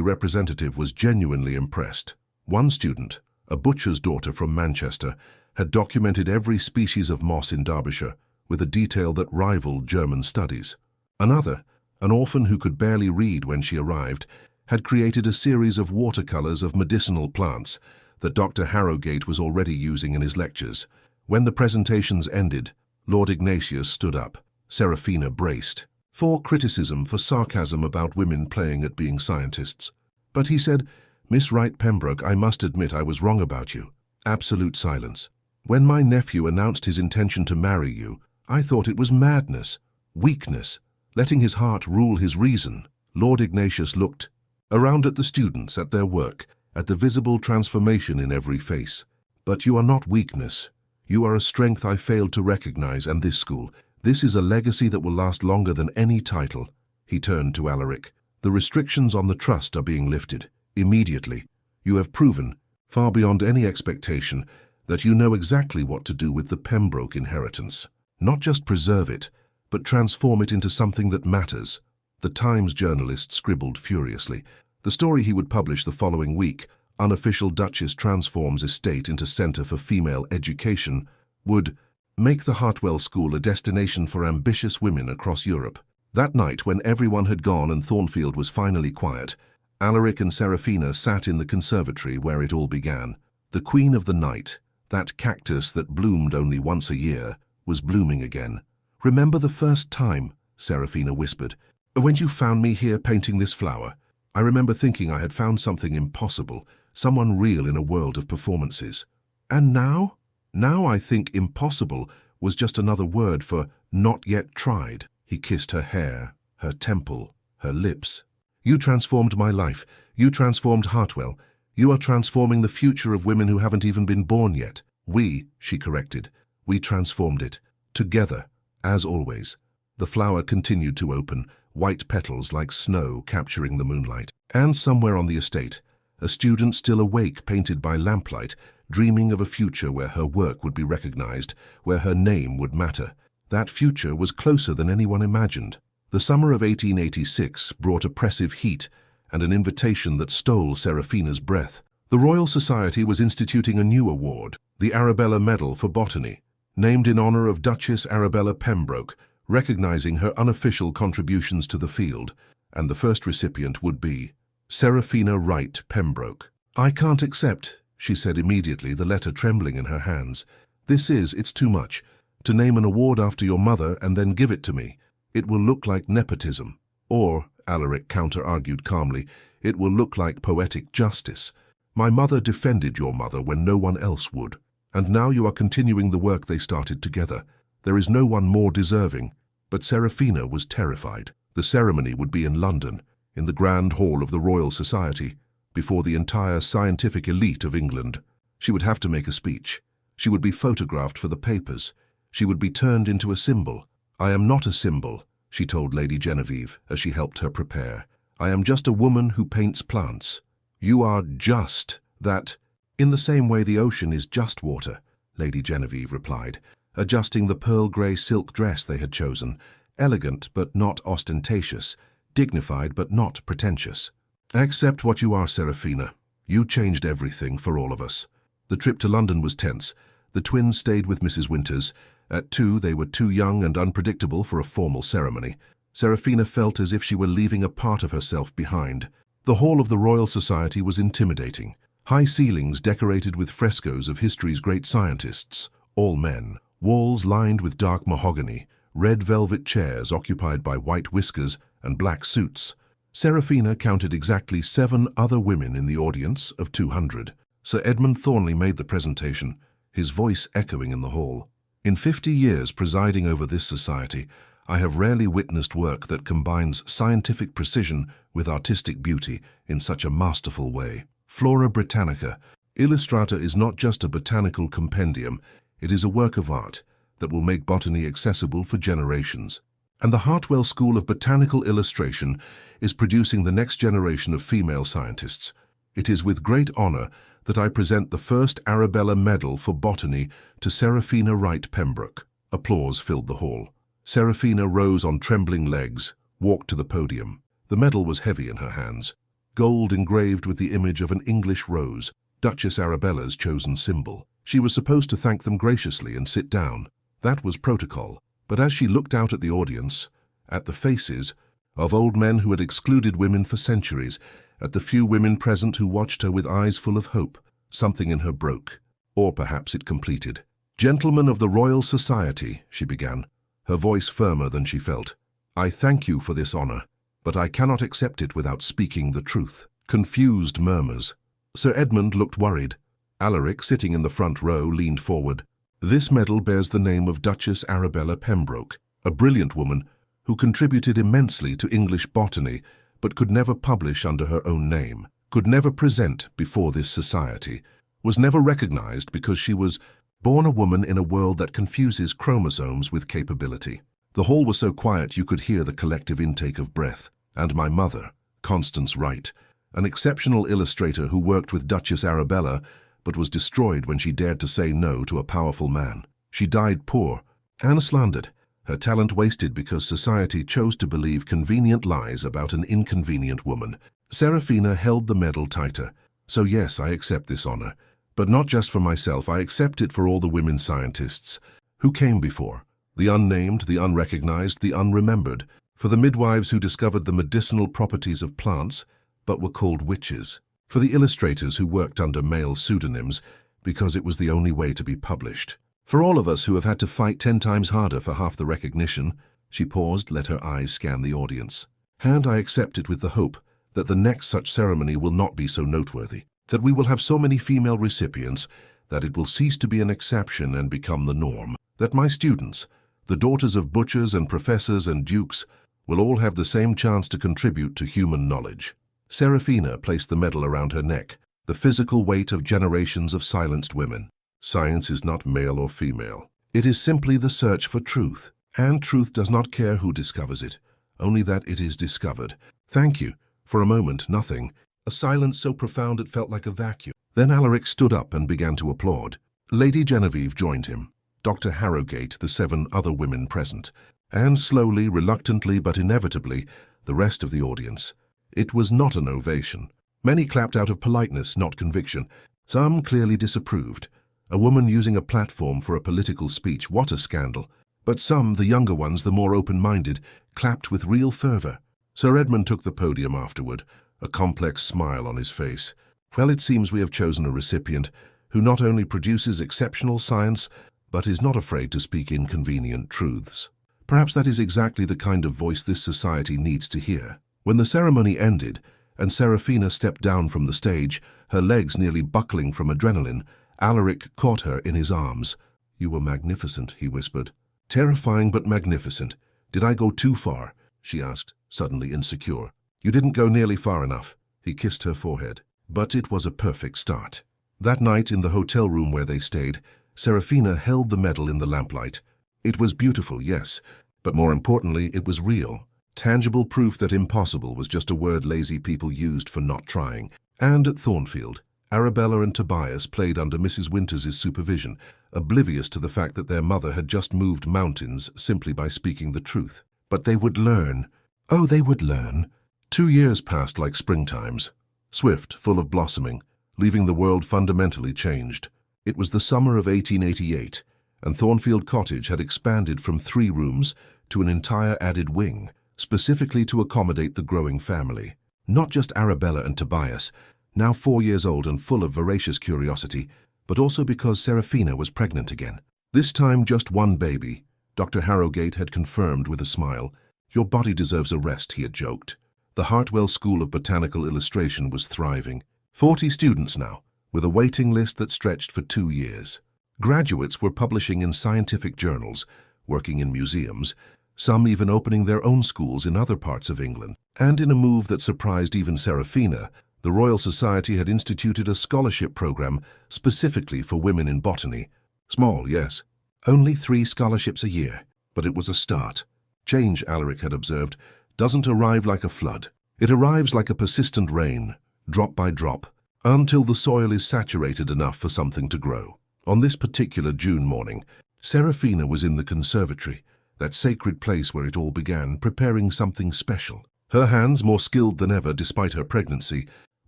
[SPEAKER 1] representative was genuinely impressed. One student, a butcher's daughter from Manchester, had documented every species of moss in Derbyshire with a detail that rivaled German studies. Another, an orphan who could barely read when she arrived, had created a series of watercolors of medicinal plants that Dr. Harrogate was already using in his lectures. When the presentations ended, Lord Ignatius stood up. Serafina braced for criticism, for sarcasm about women playing at being scientists. But he said, Miss Wright Pembroke, I must admit I was wrong about you. Absolute silence. When my nephew announced his intention to marry you, I thought it was madness, weakness, letting his heart rule his reason. Lord Ignatius looked around at the students, at their work, at the visible transformation in every face. But you are not weakness. You are a strength I failed to recognize, and this school, this is a legacy that will last longer than any title. He turned to Alaric. The restrictions on the trust are being lifted. Immediately. You have proven, far beyond any expectation, that you know exactly what to do with the Pembroke inheritance. Not just preserve it, but transform it into something that matters. The Times journalist scribbled furiously. The story he would publish the following week, Unofficial Duchess Transforms Estate into Centre for Female Education, would make the Hartwell School a destination for ambitious women across Europe. That night, when everyone had gone and Thornfield was finally quiet, Alaric and Serafina sat in the conservatory where it all began. The queen of the night, that cactus that bloomed only once a year, was blooming again. "Remember the first time," Serafina whispered, "when you found me here painting this flower? I remember thinking I had found something impossible, someone real in a world of performances. And now? Now I think impossible was just another word for not yet tried." He kissed her hair, her temple, her lips. "You transformed my life. You transformed Hartwell. You are transforming the future of women who haven't even been born yet." "We," she corrected. "We transformed it. Together, as always." The flower continued to open, white petals like snow capturing the moonlight. And somewhere on the estate, a student still awake, painted by lamplight, dreaming of a future where her work would be recognized, where her name would matter. That future was closer than anyone imagined. The summer of 1886 brought oppressive heat and an invitation that stole Serafina's breath. The Royal Society was instituting a new award, the Arabella Medal for Botany, named in honor of Duchess Arabella Pembroke, recognizing her unofficial contributions to the field, and the first recipient would be Serafina Wright Pembroke. "I can't accept," she said immediately, the letter trembling in her hands. It's too much. To name an award after your mother and then give it to me. It will look like nepotism. Or, Alaric counter-argued calmly, it will look like poetic justice. My mother defended your mother when no one else would. And now you are continuing the work they started together. There is no one more deserving." But Serafina was terrified. The ceremony would be in London, in the Grand Hall of the Royal Society, before the entire scientific elite of England. She would have to make a speech. She would be photographed for the papers. She would be turned into a symbol. "I am not a symbol," she told Lady Genevieve as she helped her prepare. "I am just a woman who paints plants." "You are just that." "In the same way the ocean is just water," Lady Genevieve replied, adjusting the pearl-grey silk dress they had chosen, elegant but not ostentatious, dignified but not pretentious. "Accept what you are, Serafina. You changed everything for all of us." The trip to London was tense. The twins stayed with Mrs. Winters. At 2, they were too young and unpredictable for a formal ceremony. Serafina felt as if she were leaving a part of herself behind. The hall of the Royal Society was intimidating. High ceilings decorated with frescoes of history's great scientists, all men. Walls lined with dark mahogany, red velvet chairs occupied by white whiskers and black suits. Serafina counted exactly 7 other women in the audience of 200. Sir Edmund Thornley made the presentation, his voice echoing in the hall. "In 50 years presiding over this society, I have rarely witnessed work that combines scientific precision with artistic beauty in such a masterful way. Flora Britannica, Illustrata is not just a botanical compendium, it is a work of art that will make botany accessible for generations. And the Hartwell School of Botanical Illustration is producing the next generation of female scientists. It is with great honor that I present the first Arabella Medal for Botany to Serafina Wright Pembroke." Applause filled the hall. Serafina rose on trembling legs, walked to the podium. The medal was heavy in her hands, gold engraved with the image of an English rose, Duchess Arabella's chosen symbol. She was supposed to thank them graciously and sit down. That was protocol. But as she looked out at the audience, at the faces of old men who had excluded women for centuries, at the few women present who watched her with eyes full of hope, something in her broke. Or perhaps it completed. "Gentlemen of the Royal Society," she began, her voice firmer than she felt. "I thank you for this honor, but I cannot accept it without speaking the truth." Confused murmurs. Sir Edmund looked worried. Alaric, sitting in the front row, leaned forward. "This medal bears the name of Duchess Arabella Pembroke, a brilliant woman who contributed immensely to English botany, but could never publish under her own name, could never present before this society, was never recognized because she was born a woman in a world that confuses chromosomes with capability." The hall was so quiet you could hear the collective intake of breath. "And my mother, Constance Wright, an exceptional illustrator who worked with Duchess Arabella, but was destroyed when she dared to say no to a powerful man. She died poor and slandered, her talent wasted because society chose to believe convenient lies about an inconvenient woman." Serafina held the medal tighter. "So yes, I accept this honor. But not just for myself, I accept it for all the women scientists who came before. The unnamed, the unrecognized, the unremembered. For the midwives who discovered the medicinal properties of plants, but were called witches. For the illustrators who worked under male pseudonyms, because it was the only way to be published. For all of us who have had to fight 10 times harder for half the recognition. She paused, let her eyes scan the audience. And I accept it with the hope that the next such ceremony will not be so noteworthy, that we will have so many female recipients that it will cease to be an exception and become the norm, that my students, the daughters of butchers and professors and dukes, will all have the same chance to contribute to human knowledge. Serafina placed the medal around her neck, the physical weight of generations of silenced women. Science is not male or female. It is simply the search for truth, and truth does not care who discovers it, only that it is discovered. Thank you. For a moment, nothing. A silence so profound it felt like a vacuum. Then Alaric stood up and began to applaud. Lady Genevieve joined him, Dr. Harrogate, the 7 other women present, and slowly, reluctantly but inevitably, the rest of the audience. It was not an ovation. Many clapped out of politeness, not conviction. Some clearly disapproved. A woman using a platform for a political speech, what a scandal. But some, the younger ones, the more open-minded, clapped with real fervor. Sir Edmund took the podium afterward, a complex smile on his face. Well, it seems we have chosen a recipient who not only produces exceptional science, but is not afraid to speak inconvenient truths. Perhaps that is exactly the kind of voice this society needs to hear. When the ceremony ended, and Serafina stepped down from the stage, her legs nearly buckling from adrenaline, Alaric caught her in his arms. "You were magnificent," he whispered. "Terrifying but magnificent. Did I go too far?" she asked, suddenly insecure. "You didn't go nearly far enough." He kissed her forehead. But it was a perfect start. That night, in the hotel room where they stayed, Serafina held the medal in the lamplight. It was beautiful, yes, but more importantly, it was real. Tangible proof that impossible was just a word lazy people used for not trying. And at Thornfield, Arabella and Tobias played under Mrs. Winters's supervision, oblivious to the fact that their mother had just moved mountains simply by speaking the truth. But they would learn. Oh, they would learn. 2 years passed like springtimes, swift, full of blossoming, leaving the world fundamentally changed. It was the summer of 1888, and Thornfield Cottage had expanded from 3 rooms to an entire added wing, specifically to accommodate the growing family. Not just Arabella and Tobias, now 4 years old and full of voracious curiosity, but also because Serafina was pregnant again. This time just one baby. Dr. Harrogate had confirmed with a smile. "Your body deserves a rest," he had joked. The Hartwell School of Botanical Illustration was thriving. 40 students now, with a waiting list that stretched for 2 years. Graduates were publishing in scientific journals, working in museums, some even opening their own schools in other parts of England. And in a move that surprised even Serafina, the Royal Society had instituted a scholarship program specifically for women in botany. Small, yes. Only 3 scholarships a year, but it was a start. Change, Alaric had observed, doesn't arrive like a flood. It arrives like a persistent rain, drop by drop, until the soil is saturated enough for something to grow. On this particular June morning, Serafina was in the conservatory, that sacred place where it all began, preparing something special. Her hands, more skilled than ever despite her pregnancy,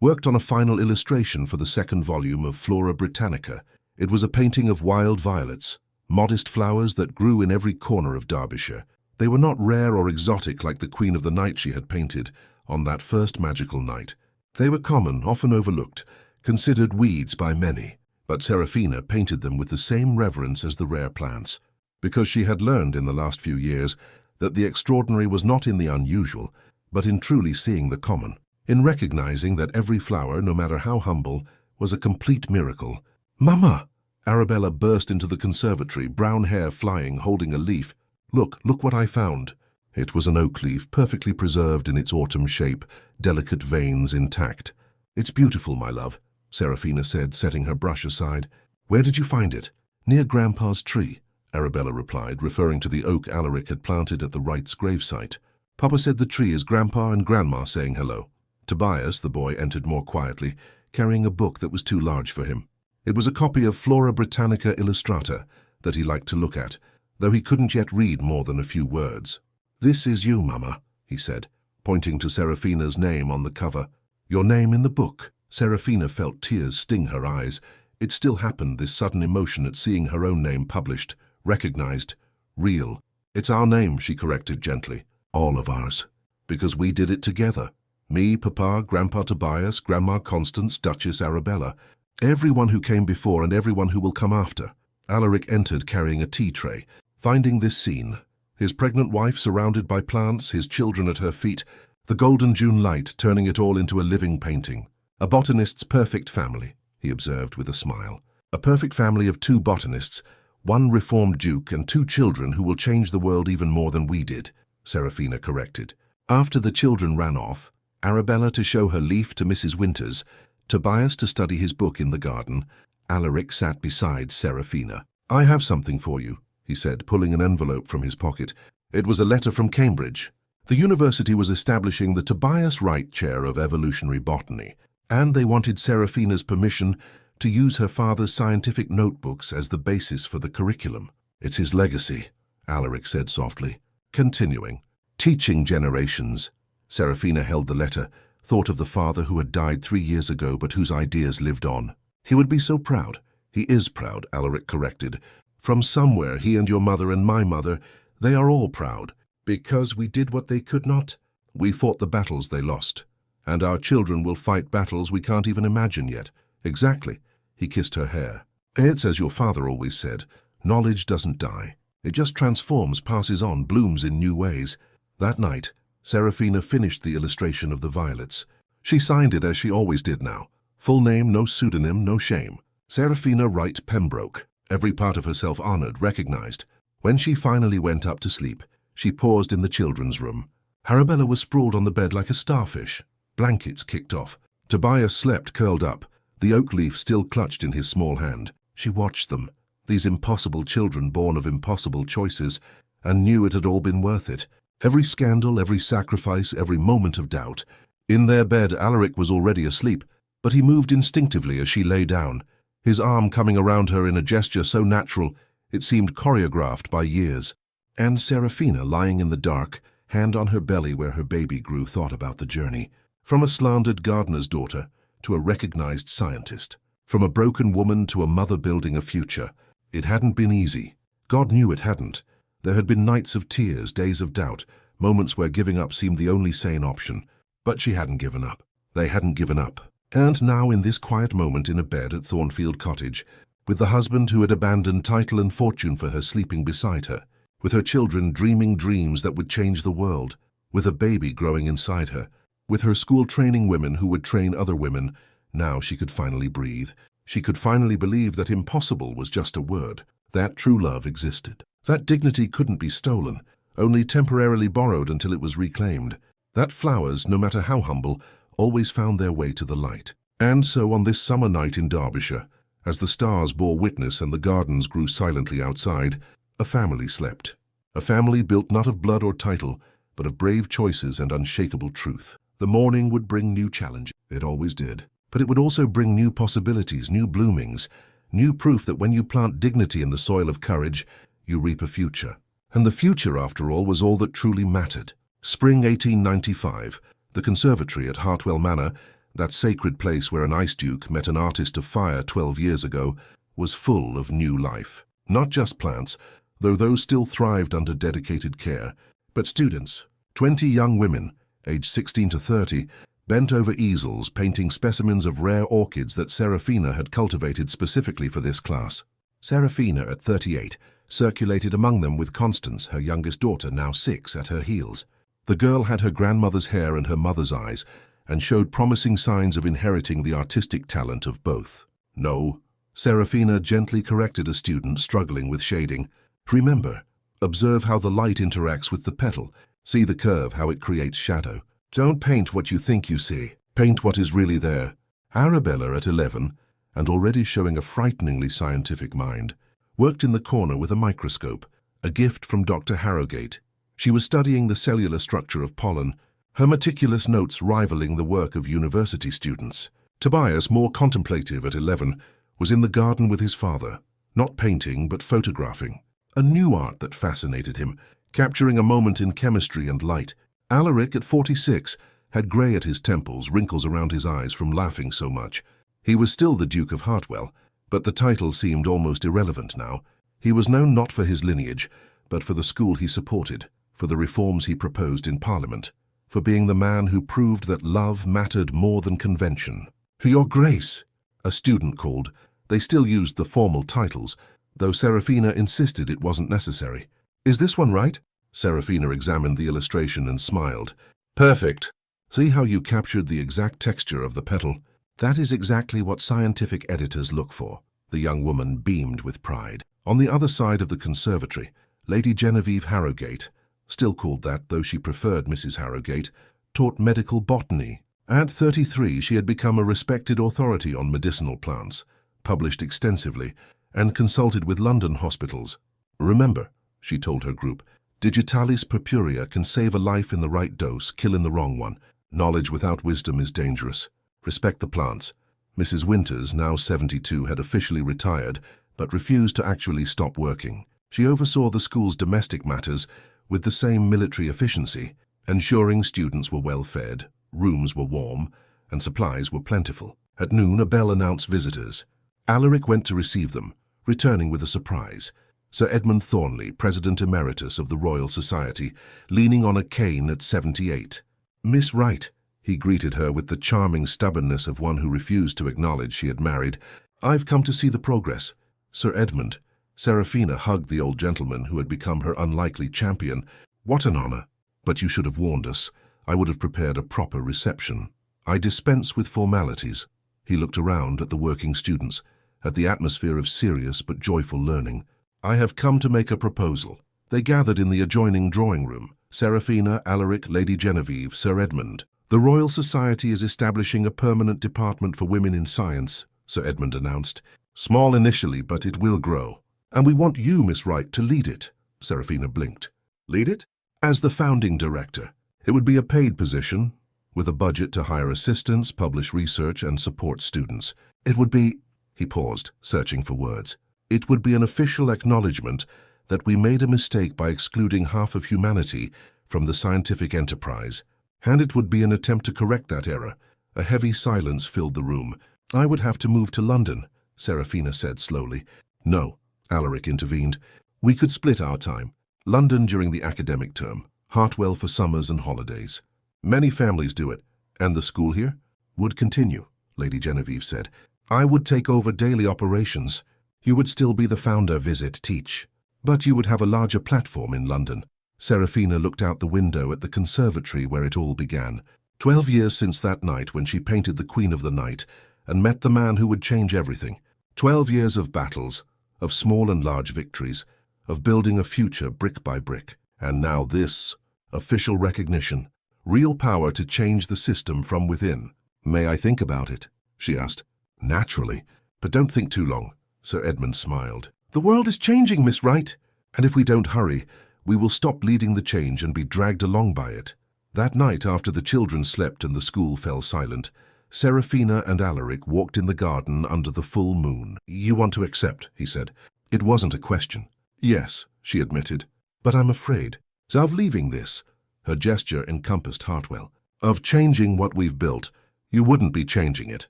[SPEAKER 1] worked on a final illustration for the 2nd volume of Flora Britannica. It was a painting of wild violets, modest flowers that grew in every corner of Derbyshire. They were not rare or exotic like the Queen of the Night she had painted on that first magical night. They were common, often overlooked, considered weeds by many, but Serafina painted them with the same reverence as the rare plants, because she had learned in the last few years that the extraordinary was not in the unusual, but in truly seeing the common, in recognizing that every flower, no matter how humble, was a complete miracle. "Mama!" Arabella burst into the conservatory, brown hair flying, holding a leaf. Look what I found." It was an oak leaf, perfectly preserved in its autumn shape, delicate veins intact. "It's beautiful, my love," Serafina said, setting her brush aside. "Where did you find it?" "Near Grandpa's tree," Arabella replied, referring to the oak Alaric had planted at the Wrights' gravesite. "Papa said the tree is Grandpa and Grandma saying hello." Tobias, the boy, entered more quietly, carrying a book that was too large for him. It was a copy of Flora Britannica Illustrata that he liked to look at, though he couldn't yet read more than a few words. "This is you, Mama," he said, pointing to Serafina's name on the cover. "Your name in the book." Serafina felt tears sting her eyes. It still happened, this sudden emotion at seeing her own name published, recognized, real. "It's our name," she corrected gently. "All of ours. Because we did it together. Me, Papa, Grandpa Tobias, Grandma Constance, Duchess Arabella. Everyone who came before and everyone who will come after. Alaric entered carrying a tea tray. Finding this scene, his pregnant wife surrounded by plants, his children at her feet, the golden June light turning it all into a living painting. A botanist's perfect family, he observed with a smile. A perfect family of 2 botanists, 1 reformed duke and 2 children who will change the world even more than we did, Serafina corrected. After the children ran off, Arabella to show her leaf to Mrs. Winters, Tobias to study his book in the garden, Alaric sat beside Serafina. I have something for you, he said, pulling an envelope from his pocket. It was a letter from Cambridge. The university was establishing the Tobias Wright Chair of Evolutionary Botany, and they wanted Serafina's permission to use her father's scientific notebooks as the basis for the curriculum. It's his legacy, Alaric said softly. Continuing. Teaching generations. Serafina held the letter, thought of the father who had died 3 years ago but whose ideas lived on. He would be so proud. He is proud, Alaric corrected. From somewhere, he and your mother and my mother, they are all proud. Because we did what they could not. We fought the battles they lost. And our children will fight battles we can't even imagine yet. Exactly. He kissed her hair. It's as your father always said, knowledge doesn't die. It just transforms, passes on, blooms in new ways. That night, Serafina finished the illustration of the violets. She signed it as she always did now. Full name, no pseudonym, no shame. Serafina Wright Pembroke. Every part of herself honored, recognized. When she finally went up to sleep, she paused in the children's room. Arabella was sprawled on the bed like a starfish. Blankets kicked off. Tobias slept curled up, the oak leaf still clutched in his small hand. She watched them, these impossible children born of impossible choices, and knew it had all been worth it. Every scandal, every sacrifice, every moment of doubt. In their bed, Alaric was already asleep, but he moved instinctively as she lay down, his arm coming around her in a gesture so natural it seemed choreographed by years. And Serafina, lying in the dark, hand on her belly where her baby grew, thought about the journey. From a slandered gardener's daughter to a recognized scientist. From a broken woman to a mother building a future. It hadn't been easy. God knew it hadn't. There had been nights of tears, days of doubt, moments where giving up seemed the only sane option. But she hadn't given up. They hadn't given up. And now in this quiet moment in a bed at Thornfield Cottage, with the husband who had abandoned title and fortune for her sleeping beside her, with her children dreaming dreams that would change the world, with a baby growing inside her, with her school training women who would train other women, now she could finally breathe. She could finally believe that impossible was just a word, that true love existed. That dignity couldn't be stolen, only temporarily borrowed until it was reclaimed. That flowers, no matter how humble, always found their way to the light. And so on this summer night in Derbyshire, as the stars bore witness and the gardens grew silently outside, a family slept. A family built not of blood or title, but of brave choices and unshakable truth. The morning would bring new challenges. It always did. But it would also bring new possibilities, new bloomings, new proof that when you plant dignity in the soil of courage, you reap a future. And the future, after all, was all that truly mattered. Spring 1895, the conservatory at Hartwell Manor, that sacred place where an ice duke met an artist of fire 12 years ago, was full of new life. Not just plants, though those still thrived under dedicated care, but students, 20 young women, aged 16 to 30, bent over easels painting specimens of rare orchids that Serafina had cultivated specifically for this class. Serafina, at 38, circulated among them with Constance, her youngest daughter, now 6, at her heels. The girl had her grandmother's hair and her mother's eyes, and showed promising signs of inheriting the artistic talent of both. No, Serafina gently corrected a student struggling with shading. Remember, observe how the light interacts with the petal. See the curve, how it creates shadow. Don't paint what you think you see. Paint what is really there. Arabella, at 11, and already showing a frighteningly scientific mind, worked in the corner with a microscope, a gift from Dr. Harrogate. She was studying the cellular structure of pollen, her meticulous notes rivaling the work of university students. Tobias, more contemplative at 11, was in the garden with his father, not painting but photographing. A new art that fascinated him, capturing a moment in chemistry and light. Alaric, at 46, had grey at his temples, wrinkles around his eyes from laughing so much. He was still the Duke of Hartwell, but the title seemed almost irrelevant now. He was known not for his lineage, but for the school he supported, for the reforms he proposed in Parliament. for being the man who proved that love mattered more than convention. Your Grace, a student called. They still used the formal titles, though Serafina insisted it wasn't necessary. Is this one right? Serafina examined the illustration and smiled. Perfect. See how you captured the exact texture of the petal? That is exactly what scientific editors look for. The young woman beamed with pride. On the other side of the conservatory, Lady Genevieve Harrogate, still called that though she preferred Mrs. Harrogate, taught medical botany. At 33, she had become a respected authority on medicinal plants, published extensively, and consulted with London hospitals. Remember, she told her group, digitalis purpurea can save a life in the right dose, kill in the wrong one. Knowledge without wisdom is dangerous. Respect the plants. Mrs. Winters, now 72, had officially retired, but refused to actually stop working. She oversaw the school's domestic matters with the same military efficiency, ensuring students were well fed, rooms were warm, and supplies were plentiful. At noon, a bell announced visitors. Alaric went to receive them, returning with a surprise. Sir Edmund Thornley, President Emeritus of the Royal Society, leaning on a cane at 78. Miss Wright, he greeted her with the charming stubbornness of one who refused to acknowledge she had married. I've come to see the progress. Sir Edmund. Serafina hugged the old gentleman who had become her unlikely champion. What an honor. But you should have warned us. I would have prepared a proper reception. I dispense with formalities. He looked around at the working students, at the atmosphere of serious but joyful learning. I have come to make a proposal. They gathered in the adjoining drawing room. Serafina, Alaric, Lady Genevieve, Sir Edmund. The Royal Society is establishing a permanent department for women in science, Sir Edmund announced. Small initially, but it will grow. And we want you, Miss Wright, to lead it. Serafina blinked. Lead it? As the founding director. It would be a paid position, with a budget to hire assistants, publish research, and support students. It would be... He paused, searching for words. It would be an official acknowledgement that we made a mistake by excluding half of humanity from the scientific enterprise, and it would be an attempt to correct that error. A heavy silence filled the room. I would have to move to London, Serafina said slowly. No, Alaric intervened. We could split our time. London during the academic term, Hartwell for summers and holidays. Many families do it, and the school here would continue, Lady Genevieve said. I would take over daily operations. You would still be the founder, visit, teach. But you would have a larger platform in London. Serafina looked out the window at the conservatory where it all began. 12 years since that night when she painted the Queen of the Night and met the man who would change everything. 12 years of battles, of small and large victories, of building a future brick by brick. And now this, official recognition, real power to change the system from within. May I think about it? She asked. Naturally, but don't think too long. Sir Edmund smiled. The world is changing, Miss Wright, and if we don't hurry, we will stop leading the change and be dragged along by it. That night, after the children slept and the school fell silent, Serafina and Alaric walked in the garden under the full moon. You want to accept, he said. It wasn't a question. Yes, she admitted, but I'm afraid. Of leaving this, her gesture encompassed Hartwell, of changing what we've built. You wouldn't be changing it.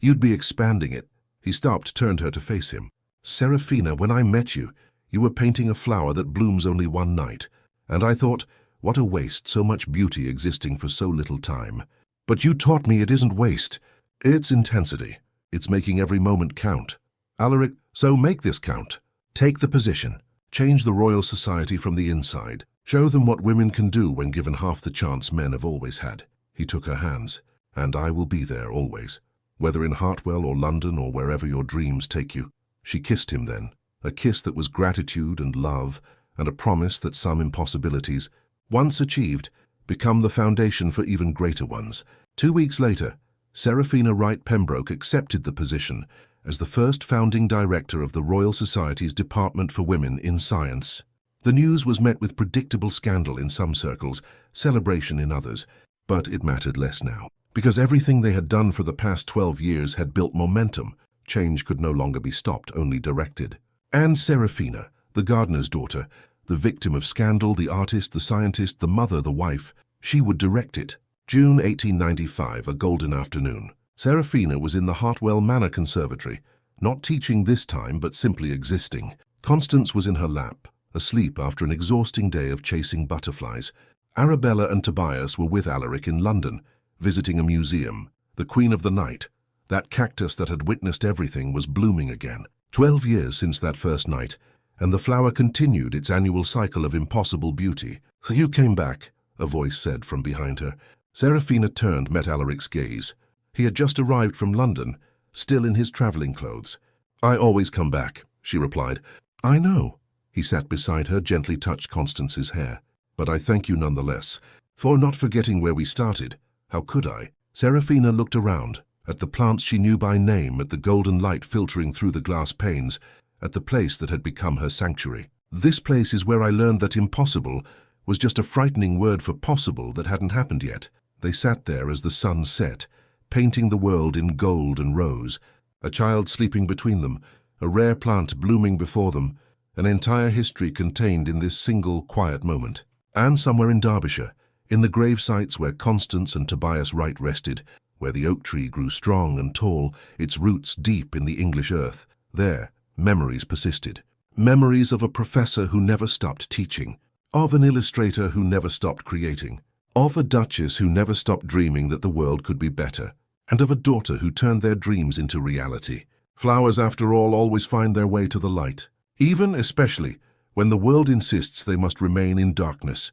[SPEAKER 1] You'd be expanding it. He stopped, turned her to face him. Serafina, when I met you, you were painting a flower that blooms only one night, and I thought, what a waste, so much beauty existing for so little time. But you taught me it isn't waste. It's intensity. It's making every moment count. Alaric, so make this count. Take the position. Change the Royal Society from the inside. Show them what women can do when given half the chance men have always had. He took her hands. And I will be there always. Whether in Hartwell or London or wherever your dreams take you. She kissed him then, a kiss that was gratitude and love, and a promise that some impossibilities, once achieved, become the foundation for even greater ones. 2 weeks later, Serafina Wright Pembroke accepted the position as the first founding director of the Royal Society's Department for Women in Science. The news was met with predictable scandal in some circles, celebration in others, but it mattered less now. Because everything they had done for the past 12 years had built momentum, change could no longer be stopped, only directed. And Serafina, the gardener's daughter, the victim of scandal, the artist, the scientist, the mother, the wife, she would direct it. June 1895, a golden afternoon. Serafina was in the Hartwell Manor Conservatory, not teaching this time, but simply existing. Constance was in her lap, asleep after an exhausting day of chasing butterflies. Arabella and Tobias were with Alaric in London, visiting a museum. The Queen of the Night, that cactus that had witnessed everything, was blooming again. 12 years since that first night, and the flower continued its annual cycle of impossible beauty. "So you came back," a voice said from behind her. Serafina turned, met Alaric's gaze. He had just arrived from London, still in his travelling clothes. "I always come back," she replied. "I know." He sat beside her, gently touched Constance's hair. "But I thank you nonetheless, for not forgetting where we started. How could I?" Serafina looked around, at the plants she knew by name, at the golden light filtering through the glass panes, at the place that had become her sanctuary. "This place is where I learned that impossible was just a frightening word for possible that hadn't happened yet." They sat there as the sun set, painting the world in gold and rose, a child sleeping between them, a rare plant blooming before them, an entire history contained in this single quiet moment. And somewhere in Derbyshire, in the grave sites where Constance and Tobias Wright rested, where the oak tree grew strong and tall, its roots deep in the English earth, there memories persisted. Memories of a professor who never stopped teaching, of an illustrator who never stopped creating, of a duchess who never stopped dreaming that the world could be better, and of a daughter who turned their dreams into reality. Flowers, after all, always find their way to the light, even, especially, when the world insists they must remain in darkness.